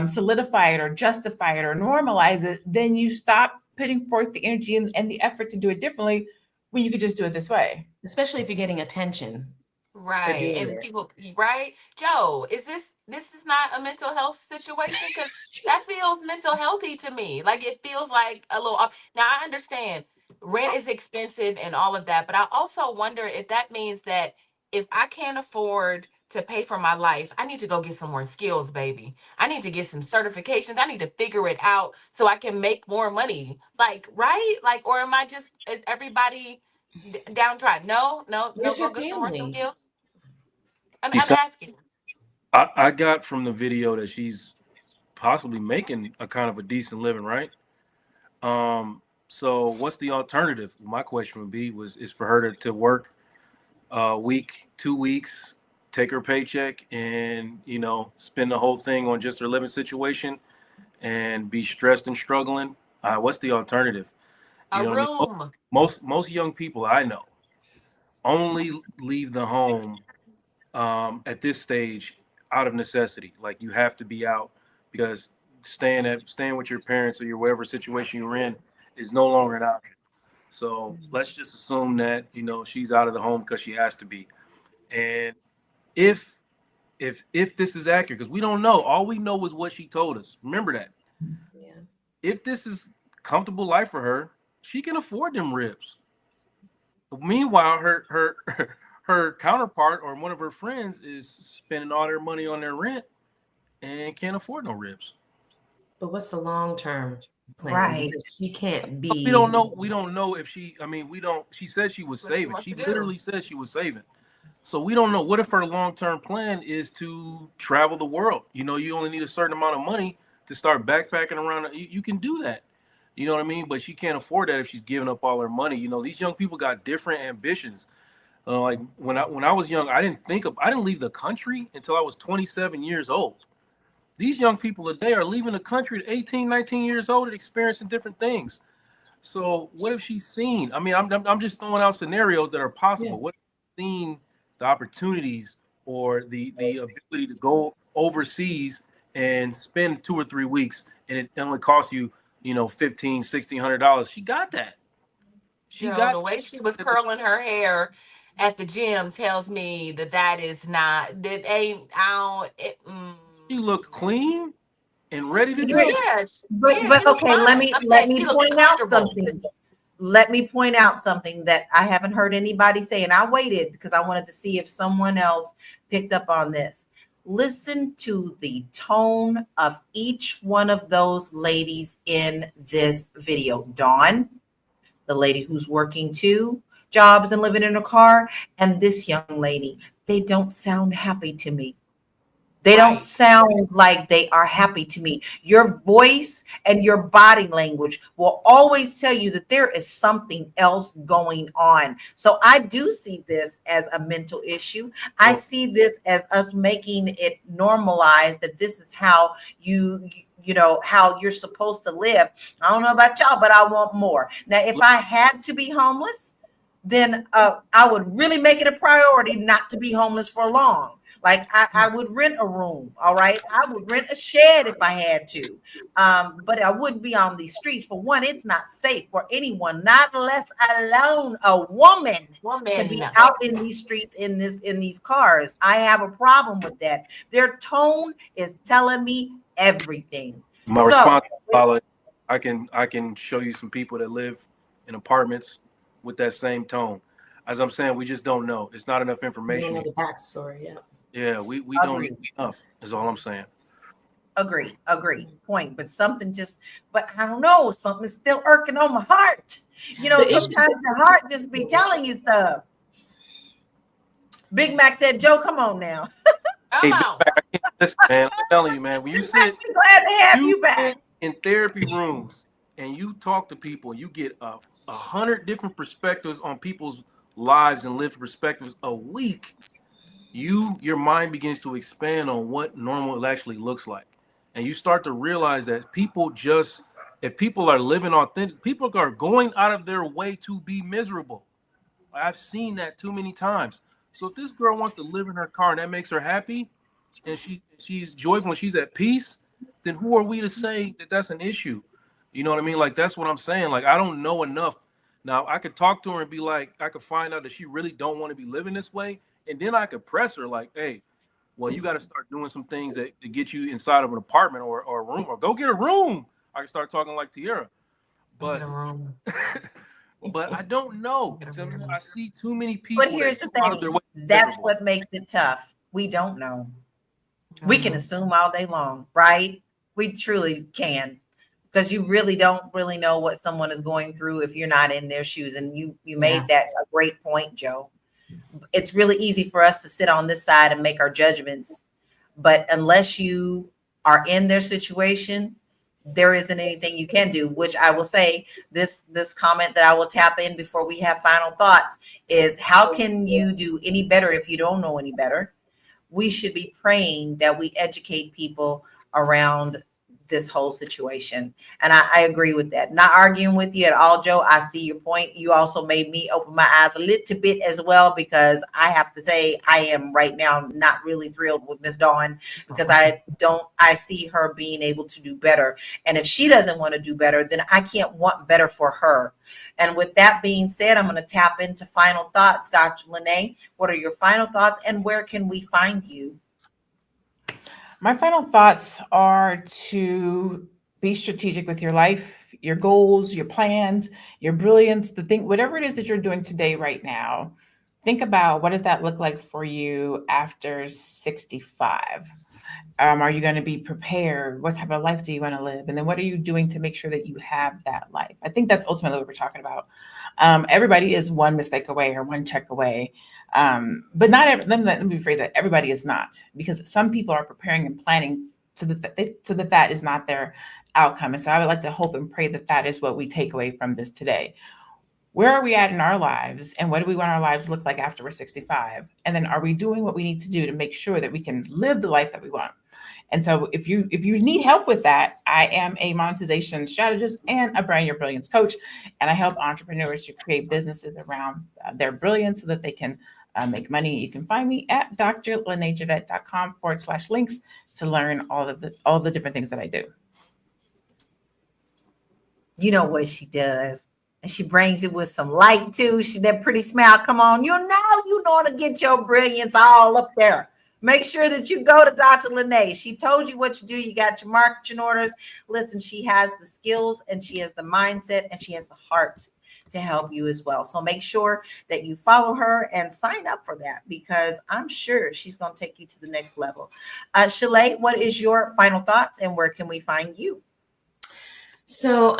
solidify it or justify it or normalize it, then you stop putting forth the energy and the effort to do it differently when you could just do it this way. Especially if you're getting attention. Right. And people, right? Joe, this is not a mental health situation? Because that feels mental healthy to me. Like it feels like a little off. Now I understand rent is expensive and all of that, but I also wonder if that means that if I can't afford to pay for my life, I need to go get some more skills, baby. I need to get some certifications. I need to figure it out so I can make more money. Like, right? Like, or am I just, is everybody downtrodden? No, go get some more skills. I'm asking. I got from the video that she's possibly making a kind of a decent living, right? So what's the alternative? My question would be is for her to work a week, 2 weeks, take her paycheck and, you know, spend the whole thing on just her living situation and be stressed and struggling. What's the alternative? A room. Most young people I know only leave the home at this stage out of necessity. Like you have to be out because staying with your parents or your whatever situation you're in is no longer an option. So let's just assume that, you know, she's out of the home because she has to be. And if this is accurate, because we don't know, all we know is what she told us. Remember that. Yeah. If this is comfortable life for her, she can afford them ribs. Meanwhile, her counterpart or one of her friends is spending all their money on their rent and can't afford no ribs. But what's the long-term plan? Right. Because she can't be. We don't know if she, she said she was saving. She literally said she was saving. So we don't know. What if her long-term plan is to travel the world? You know, you only need a certain amount of money to start backpacking around. You can do that. You know what I mean? But she can't afford that if she's giving up all her money. You know, these young people got different ambitions. Like when I was young, I didn't leave the country until I was 27 years old. These young people today are leaving the country at 18, 19 years old and experiencing different things. So what if she's seen? I mean, I'm just throwing out scenarios that are possible. Yeah. What if she's seen the opportunities or the ability to go overseas and spend 2 or 3 weeks and it only costs you, you know, $1,500, $1,600? She got that. The way she was curling her hair at the gym tells me that is not, She looked clean and ready to do it. But okay, let me point out something. Let me point out something that I haven't heard anybody say, and I waited because I wanted to see if someone else picked up on this. Listen to the tone of each one of those ladies in this video. Dawn, the lady who's working 2 jobs and living in a car, and this young lady. They don't sound happy to me. They don't sound like they are happy to me. Your voice and your body language will always tell you that there is something else going on. So I do see this as a mental issue. I see this as us making it normalized that this is how how you're supposed to live. I don't know about y'all, but I want more. Now, if I had to be homeless, then I would really make it a priority not to be homeless for long. Like I would rent a room. All right. I would rent a shed if I had to. But I wouldn't be on these streets. For one, it's not safe for anyone, not less alone a woman to be out in these streets in these cars. I have a problem with that. Their tone is telling me everything. My response, Paula, I can show you some people that live in apartments with that same tone. As I'm saying, we just don't know. It's not enough information. We don't know the backstory. Yeah. Yeah, we don't know enough, is all I'm saying. Agree. Point. But but I don't know, something's still irking on my heart. Sometimes the heart just be telling you stuff. Big Mac said, Joe, come on now. Hey, Big Mac, listen, man, I'm telling you, man, when you sit, glad to have you back in therapy rooms and you talk to people, you get 100 different perspectives on people's lives and lived perspectives a week. Your mind begins to expand on what normal actually looks like. And you start to realize that if people are living authentic, people are going out of their way to be miserable. I've seen that too many times. So if this girl wants to live in her car and that makes her happy and she's joyful and she's at peace, then who are we to say that that's an issue? You know what I mean? Like, that's what I'm saying. Like, I don't know enough. Now, I could talk to her and be like, I could find out that she really don't want to be living this way. And then I could press her like, hey, well, you got to start doing some things to get you inside of an apartment or a room, or go get a room. I can start talking like Tierra. But but I don't know. I see too many people. But here's the thing. That's what makes it tough. We don't know. We can assume all day long, right? We truly can. Because you really don't really know what someone is going through if you're not in their shoes. And you made that a great point, Joe. It's really easy for us to sit on this side and make our judgments. But unless you are in their situation, there isn't anything you can do, which I will say this comment that I will tap in before we have final thoughts is, how can you do any better if you don't know any better? We should be praying that we educate people around this whole situation. And I agree with that. Not arguing with you at all, Joe. I see your point. You also made me open my eyes a little bit as well, because I have to say I am right now not really thrilled with Miss Dawn, because I see her being able to do better. And if she doesn't want to do better, then I can't want better for her. And with that being said, I'm going to tap into final thoughts. Dr. Lene, what are your final thoughts and where can we find you? My final thoughts are to be strategic with your life, your goals, your plans, your brilliance, whatever it is that you're doing today, right now. Think about, what does that look like for you after 65? Are you going to be prepared? What type of life do you want to live? And then what are you doing to make sure that you have that life? I think that's ultimately what we're talking about. Everybody is one mistake away or one check away. But let me rephrase that. Everybody is not, because some people are preparing and planning so that is not their outcome. And so I would like to hope and pray that that is what we take away from this today. Where are we at in our lives, and what do we want our lives to look like after we're 65? And then are we doing what we need to do to make sure that we can live the life that we want? And so if you need help with that, I am a monetization strategist and a brand your brilliance coach. And I help entrepreneurs to create businesses around their brilliance so that they can make money. You can find me at drlenejavette.com/links to learn all the different things that I do. You know what she does. And she brings it with some light too. That pretty smile. Come on. You know to get your brilliance all up there. Make sure that you go to Dr. Lene. She told you what to do. You got your marketing orders. Listen, she has the skills and she has the mindset and she has the heart to help you as well. So make sure that you follow her and sign up for that, because I'm sure she's going to take you to the next level. Shalay, what is your final thoughts and where can we find you? So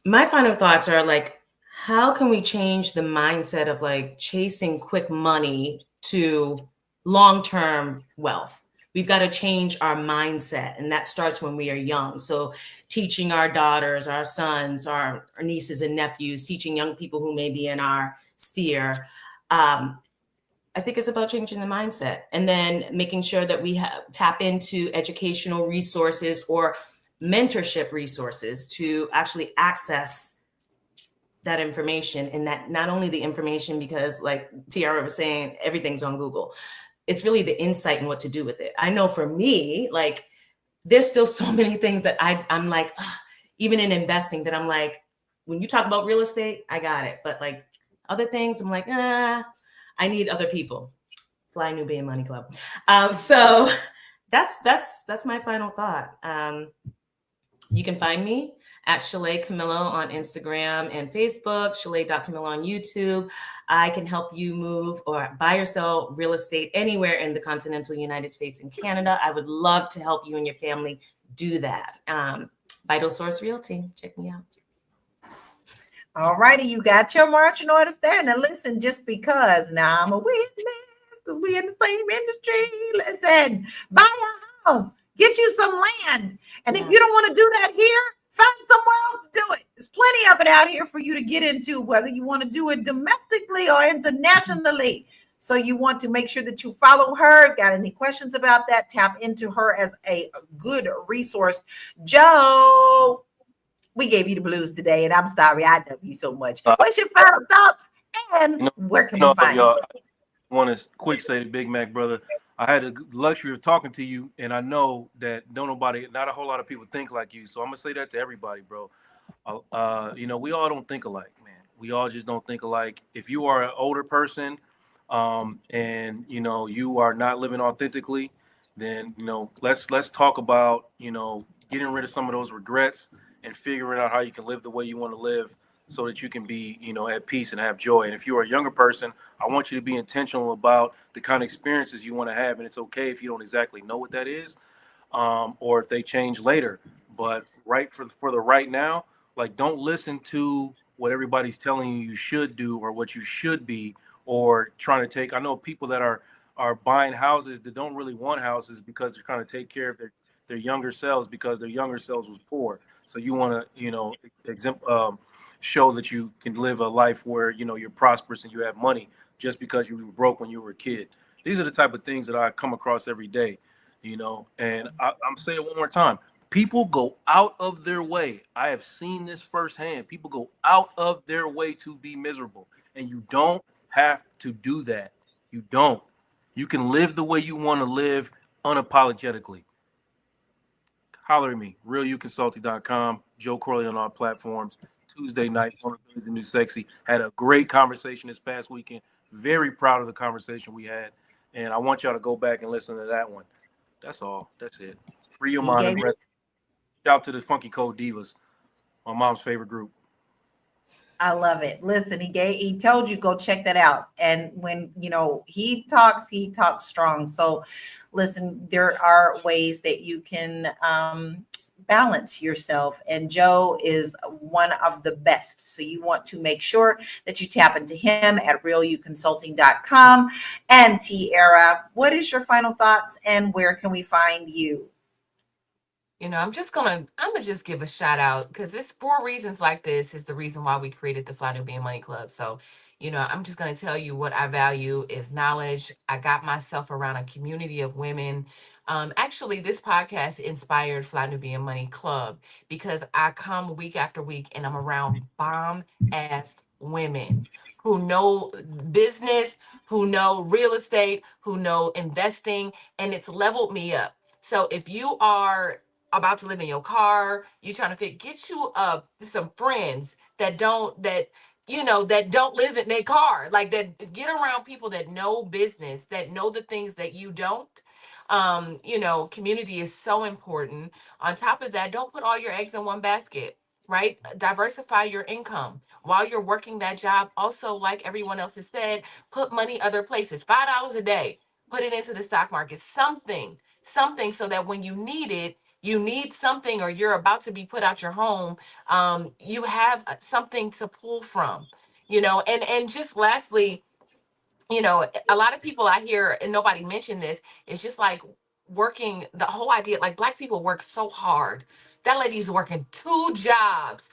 my final thoughts are like, how can we change the mindset of like chasing quick money to long-term wealth? We've got to change our mindset, and that starts when we are young. So teaching our daughters, our sons, our nieces and nephews, teaching young people who may be in our sphere. I think it's about changing the mindset, and then making sure that we tap into educational resources or mentorship resources to actually access that information. And that not only the information, because like Tiara was saying, everything's on Google. It's really the insight and what to do with it. I know for me, like there's still so many things that I'm like, ugh, even in investing, that I'm like, when you talk about real estate, I got it. But like other things, I'm like, I need other people. Fly Nubian Money Club. So that's my final thought. You can find me at Shalay Camillo on Instagram and Facebook, Shalay.Camillo on YouTube. I can help you move or buy or sell real estate anywhere in the continental United States and Canada. I would love to help you and your family do that. Vital Source Realty, check me out. All righty, you got your marching orders there. Now listen, just because now I'm a witness, because we in the same industry. Listen, buy a home, get you some land. And if you don't want to do that here, find somewhere else to do it. There's plenty of it out here for you to get into, whether you want to do it domestically or internationally. So you want to make sure that you follow her. Got any questions about that? Tap into her as a good resource. Joe, we gave you the blues today, and I'm sorry. I love you so much. What's your final thoughts? And where can we find you? I want to quick say to Big Mac, brother, I had the luxury of talking to you, and I know that not a whole lot of people think like you. So I'm gonna say that to everybody, bro. We all don't think alike, man. We all just don't think alike. If you are an older person, and you are not living authentically, then let's talk about getting rid of some of those regrets and figuring out how you can live the way you want to live, so that you can be at peace and have joy. And if you are a younger person, I want you to be intentional about the kind of experiences you want to have, and it's okay if you don't exactly know what that is, or if they change later. But right for the right now, like, don't listen to what everybody's telling you should do or what you should be, or trying to take. I know people that are buying houses that don't really want houses because they're trying to take care of their younger selves, because their younger selves was poor. So you want to show that you can live a life where you're prosperous and you have money, just because you were broke when you were a kid. These are the type of things that I come across every day, and I'm saying it one more time. People go out of their way. I have seen this firsthand. People go out of their way to be miserable, and you don't have to do that. You don't. You can live the way you want to live unapologetically. Holler at me, realuconsulting.com, Joe Corley on all platforms. Tuesday night, Vulnerability the New Sexy. Had a great conversation this past weekend. Very proud of the conversation we had. And I want y'all to go back and listen to that one. That's all. That's it. Free your mind and rest. Shout out to the Funky Cold Divas, my mom's favorite group. I love it. Listen, he told you go check that out. And when he talks strong. So listen, there are ways that you can balance yourself, and Joe is one of the best. So you want to make sure that you tap into him at realuconsulting.com. And Tiara, what is your final thoughts and where can we find you? I'm gonna just give a shout out, because this, for reasons like this, is the reason why we created the Fly Nubian Money Club. So, I'm just gonna tell you what I value is knowledge. I got myself around a community of women. Actually, this podcast inspired Fly Nubian Money Club, because I come week after week and I'm around bomb ass women who know business, who know real estate, who know investing, and it's leveled me up. So if you are about to live in your car, you trying to get you some friends that don't live in their car, like that, get around people that know business, that know the things that you don't. Community is so important. On top of that, don't put all your eggs in one basket. right? Diversify your income while you're working that job. Also, like everyone else has said, put money other places. $5 a day, put it into the stock market, something so that when you need it, you need something, or you're about to be put out your home, you have something to pull from, and just lastly, a lot of people I hear, and nobody mentioned this, it's just like working, the whole idea, like Black people work so hard. That lady's working two jobs.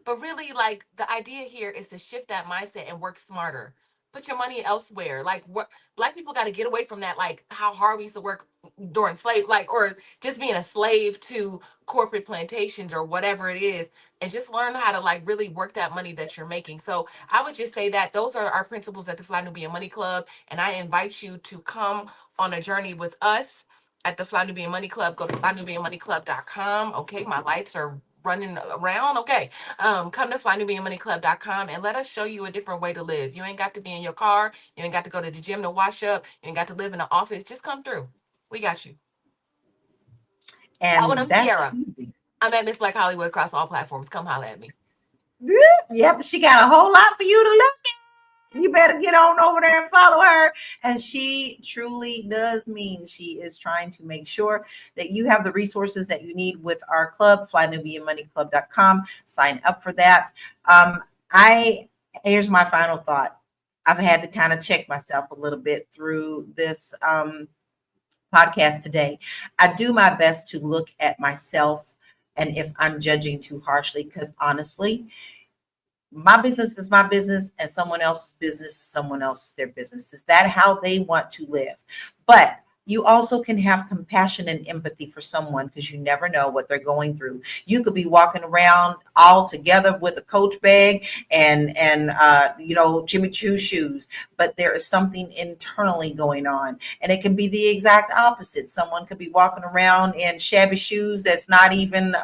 But really, like, the idea here is to shift that mindset and work smarter. Put your money elsewhere. Like, what Black people got to get away from that, like how hard we used to work during slave, like, or just being a slave to corporate plantations or whatever it is, and just learn how to like really work that money that you're making. So I would just say that those are our principles at the Fly Nubian Money Club. And I invite you to come on a journey with us at the Fly Nubian Money Club. Go to flynubianmoneyclub.com. Okay, my lights are running around. Okay. Come to flynubianmoneyclub.com and let us show you a different way to live. You ain't got to be in your car. You ain't got to go to the gym to wash up. You ain't got to live in an office. Just come through. We got you. And I'm that's Sierra. easy. I'm at Miss Black Hollywood across all platforms. Come holler at me. Yep, she got a whole lot for you to look at. You better get on over there and follow her. And she truly does mean she is trying to make sure that you have the resources that you need with our club, flynubianmoneyclub.com. Sign up for that. Here's my final thought. I've had to kind of check myself a little bit through this podcast today. I do my best to look at myself and if I'm judging too harshly, because honestly, my business is my business and someone else's business is someone else's their business. Is that how they want to live? But you also can have compassion and empathy for someone because you never know what they're going through. You could be walking around all together with a Coach bag and Jimmy Choo shoes, but there is something internally going on, and it can be the exact opposite. Someone could be walking around in shabby shoes that's not even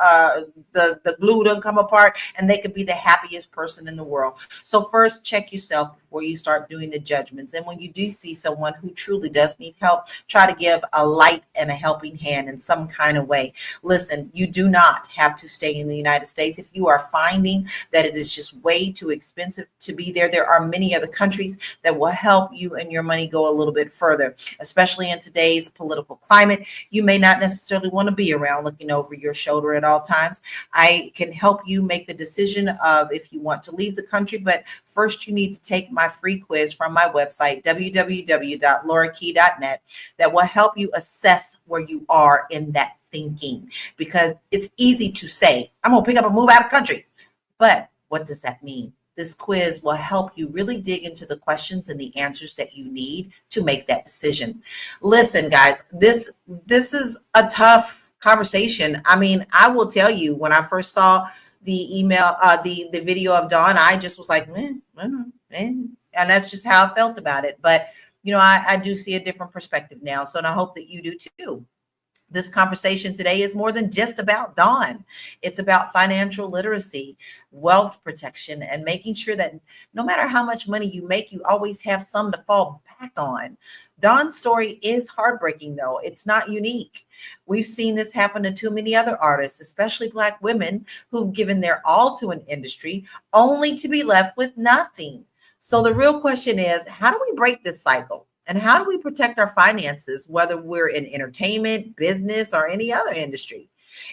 the glue doesn't come apart, and they could be the happiest person in the world. So first, check yourself before you start doing the judgments. And when you do see someone who truly does need help, try to give a light and a helping hand in some kind of way. Listen, you do not have to stay in the United States. If you are finding that it is just way too expensive to be there, there are many other countries that will help you and your money go a little bit further, especially in today's political climate. You may not necessarily want to be around looking over your shoulder at all times. I can help you make the decision of if you want to leave the country, but first you need to take my free quiz from my website, www.laurakey.net, that will help you assess where you are in that thinking, because it's easy to say, I'm going to pick up and move out of country. But what does that mean? This quiz will help you really dig into the questions and the answers that you need to make that decision. Listen, guys, this is a tough conversation. I mean, I will tell you, when I first saw the email, the video of Dawn, I just was like, and that's just how I felt about it. But I do see a different perspective now. So, and I hope that you do too. This conversation today is more than just about Dawn. It's about financial literacy, wealth protection, and making sure that no matter how much money you make, you always have some to fall back on. Dawn's story is heartbreaking, though. It's not unique. We've seen this happen to too many other artists, especially Black women who've given their all to an industry only to be left with nothing. So the real question is, how do we break this cycle? And how do we protect our finances, whether we're in entertainment, business, or any other industry?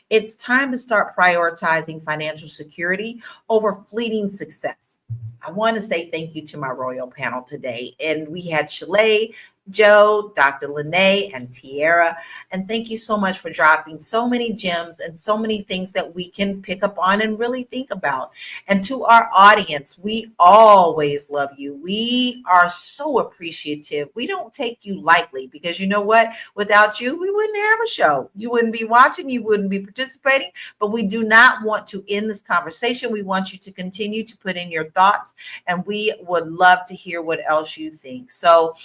It's time to start prioritizing financial security over fleeting success. I want to say thank you to my royal panel today. And we had Shalay, Joe, Dr. Lene, and Tiara. And thank you so much for dropping so many gems and so many things that we can pick up on and really think about. And to our audience, we always love you. We are so appreciative. We don't take you lightly, because you know what? Without you, we wouldn't have a show. You wouldn't be watching, you wouldn't be participating, but we do not want to end this conversation. We want you to continue to put in your thoughts, and we would love to hear what else you think. So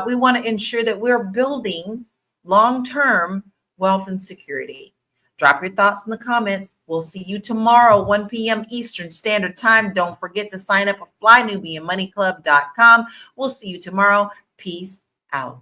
we want to ensure that we're building long-term wealth and security. Drop your thoughts in the comments. We'll see you tomorrow, 1 p.m. Eastern Standard Time. Don't forget to sign up at flynubianmoneyclub.com. We'll see you tomorrow. Peace out.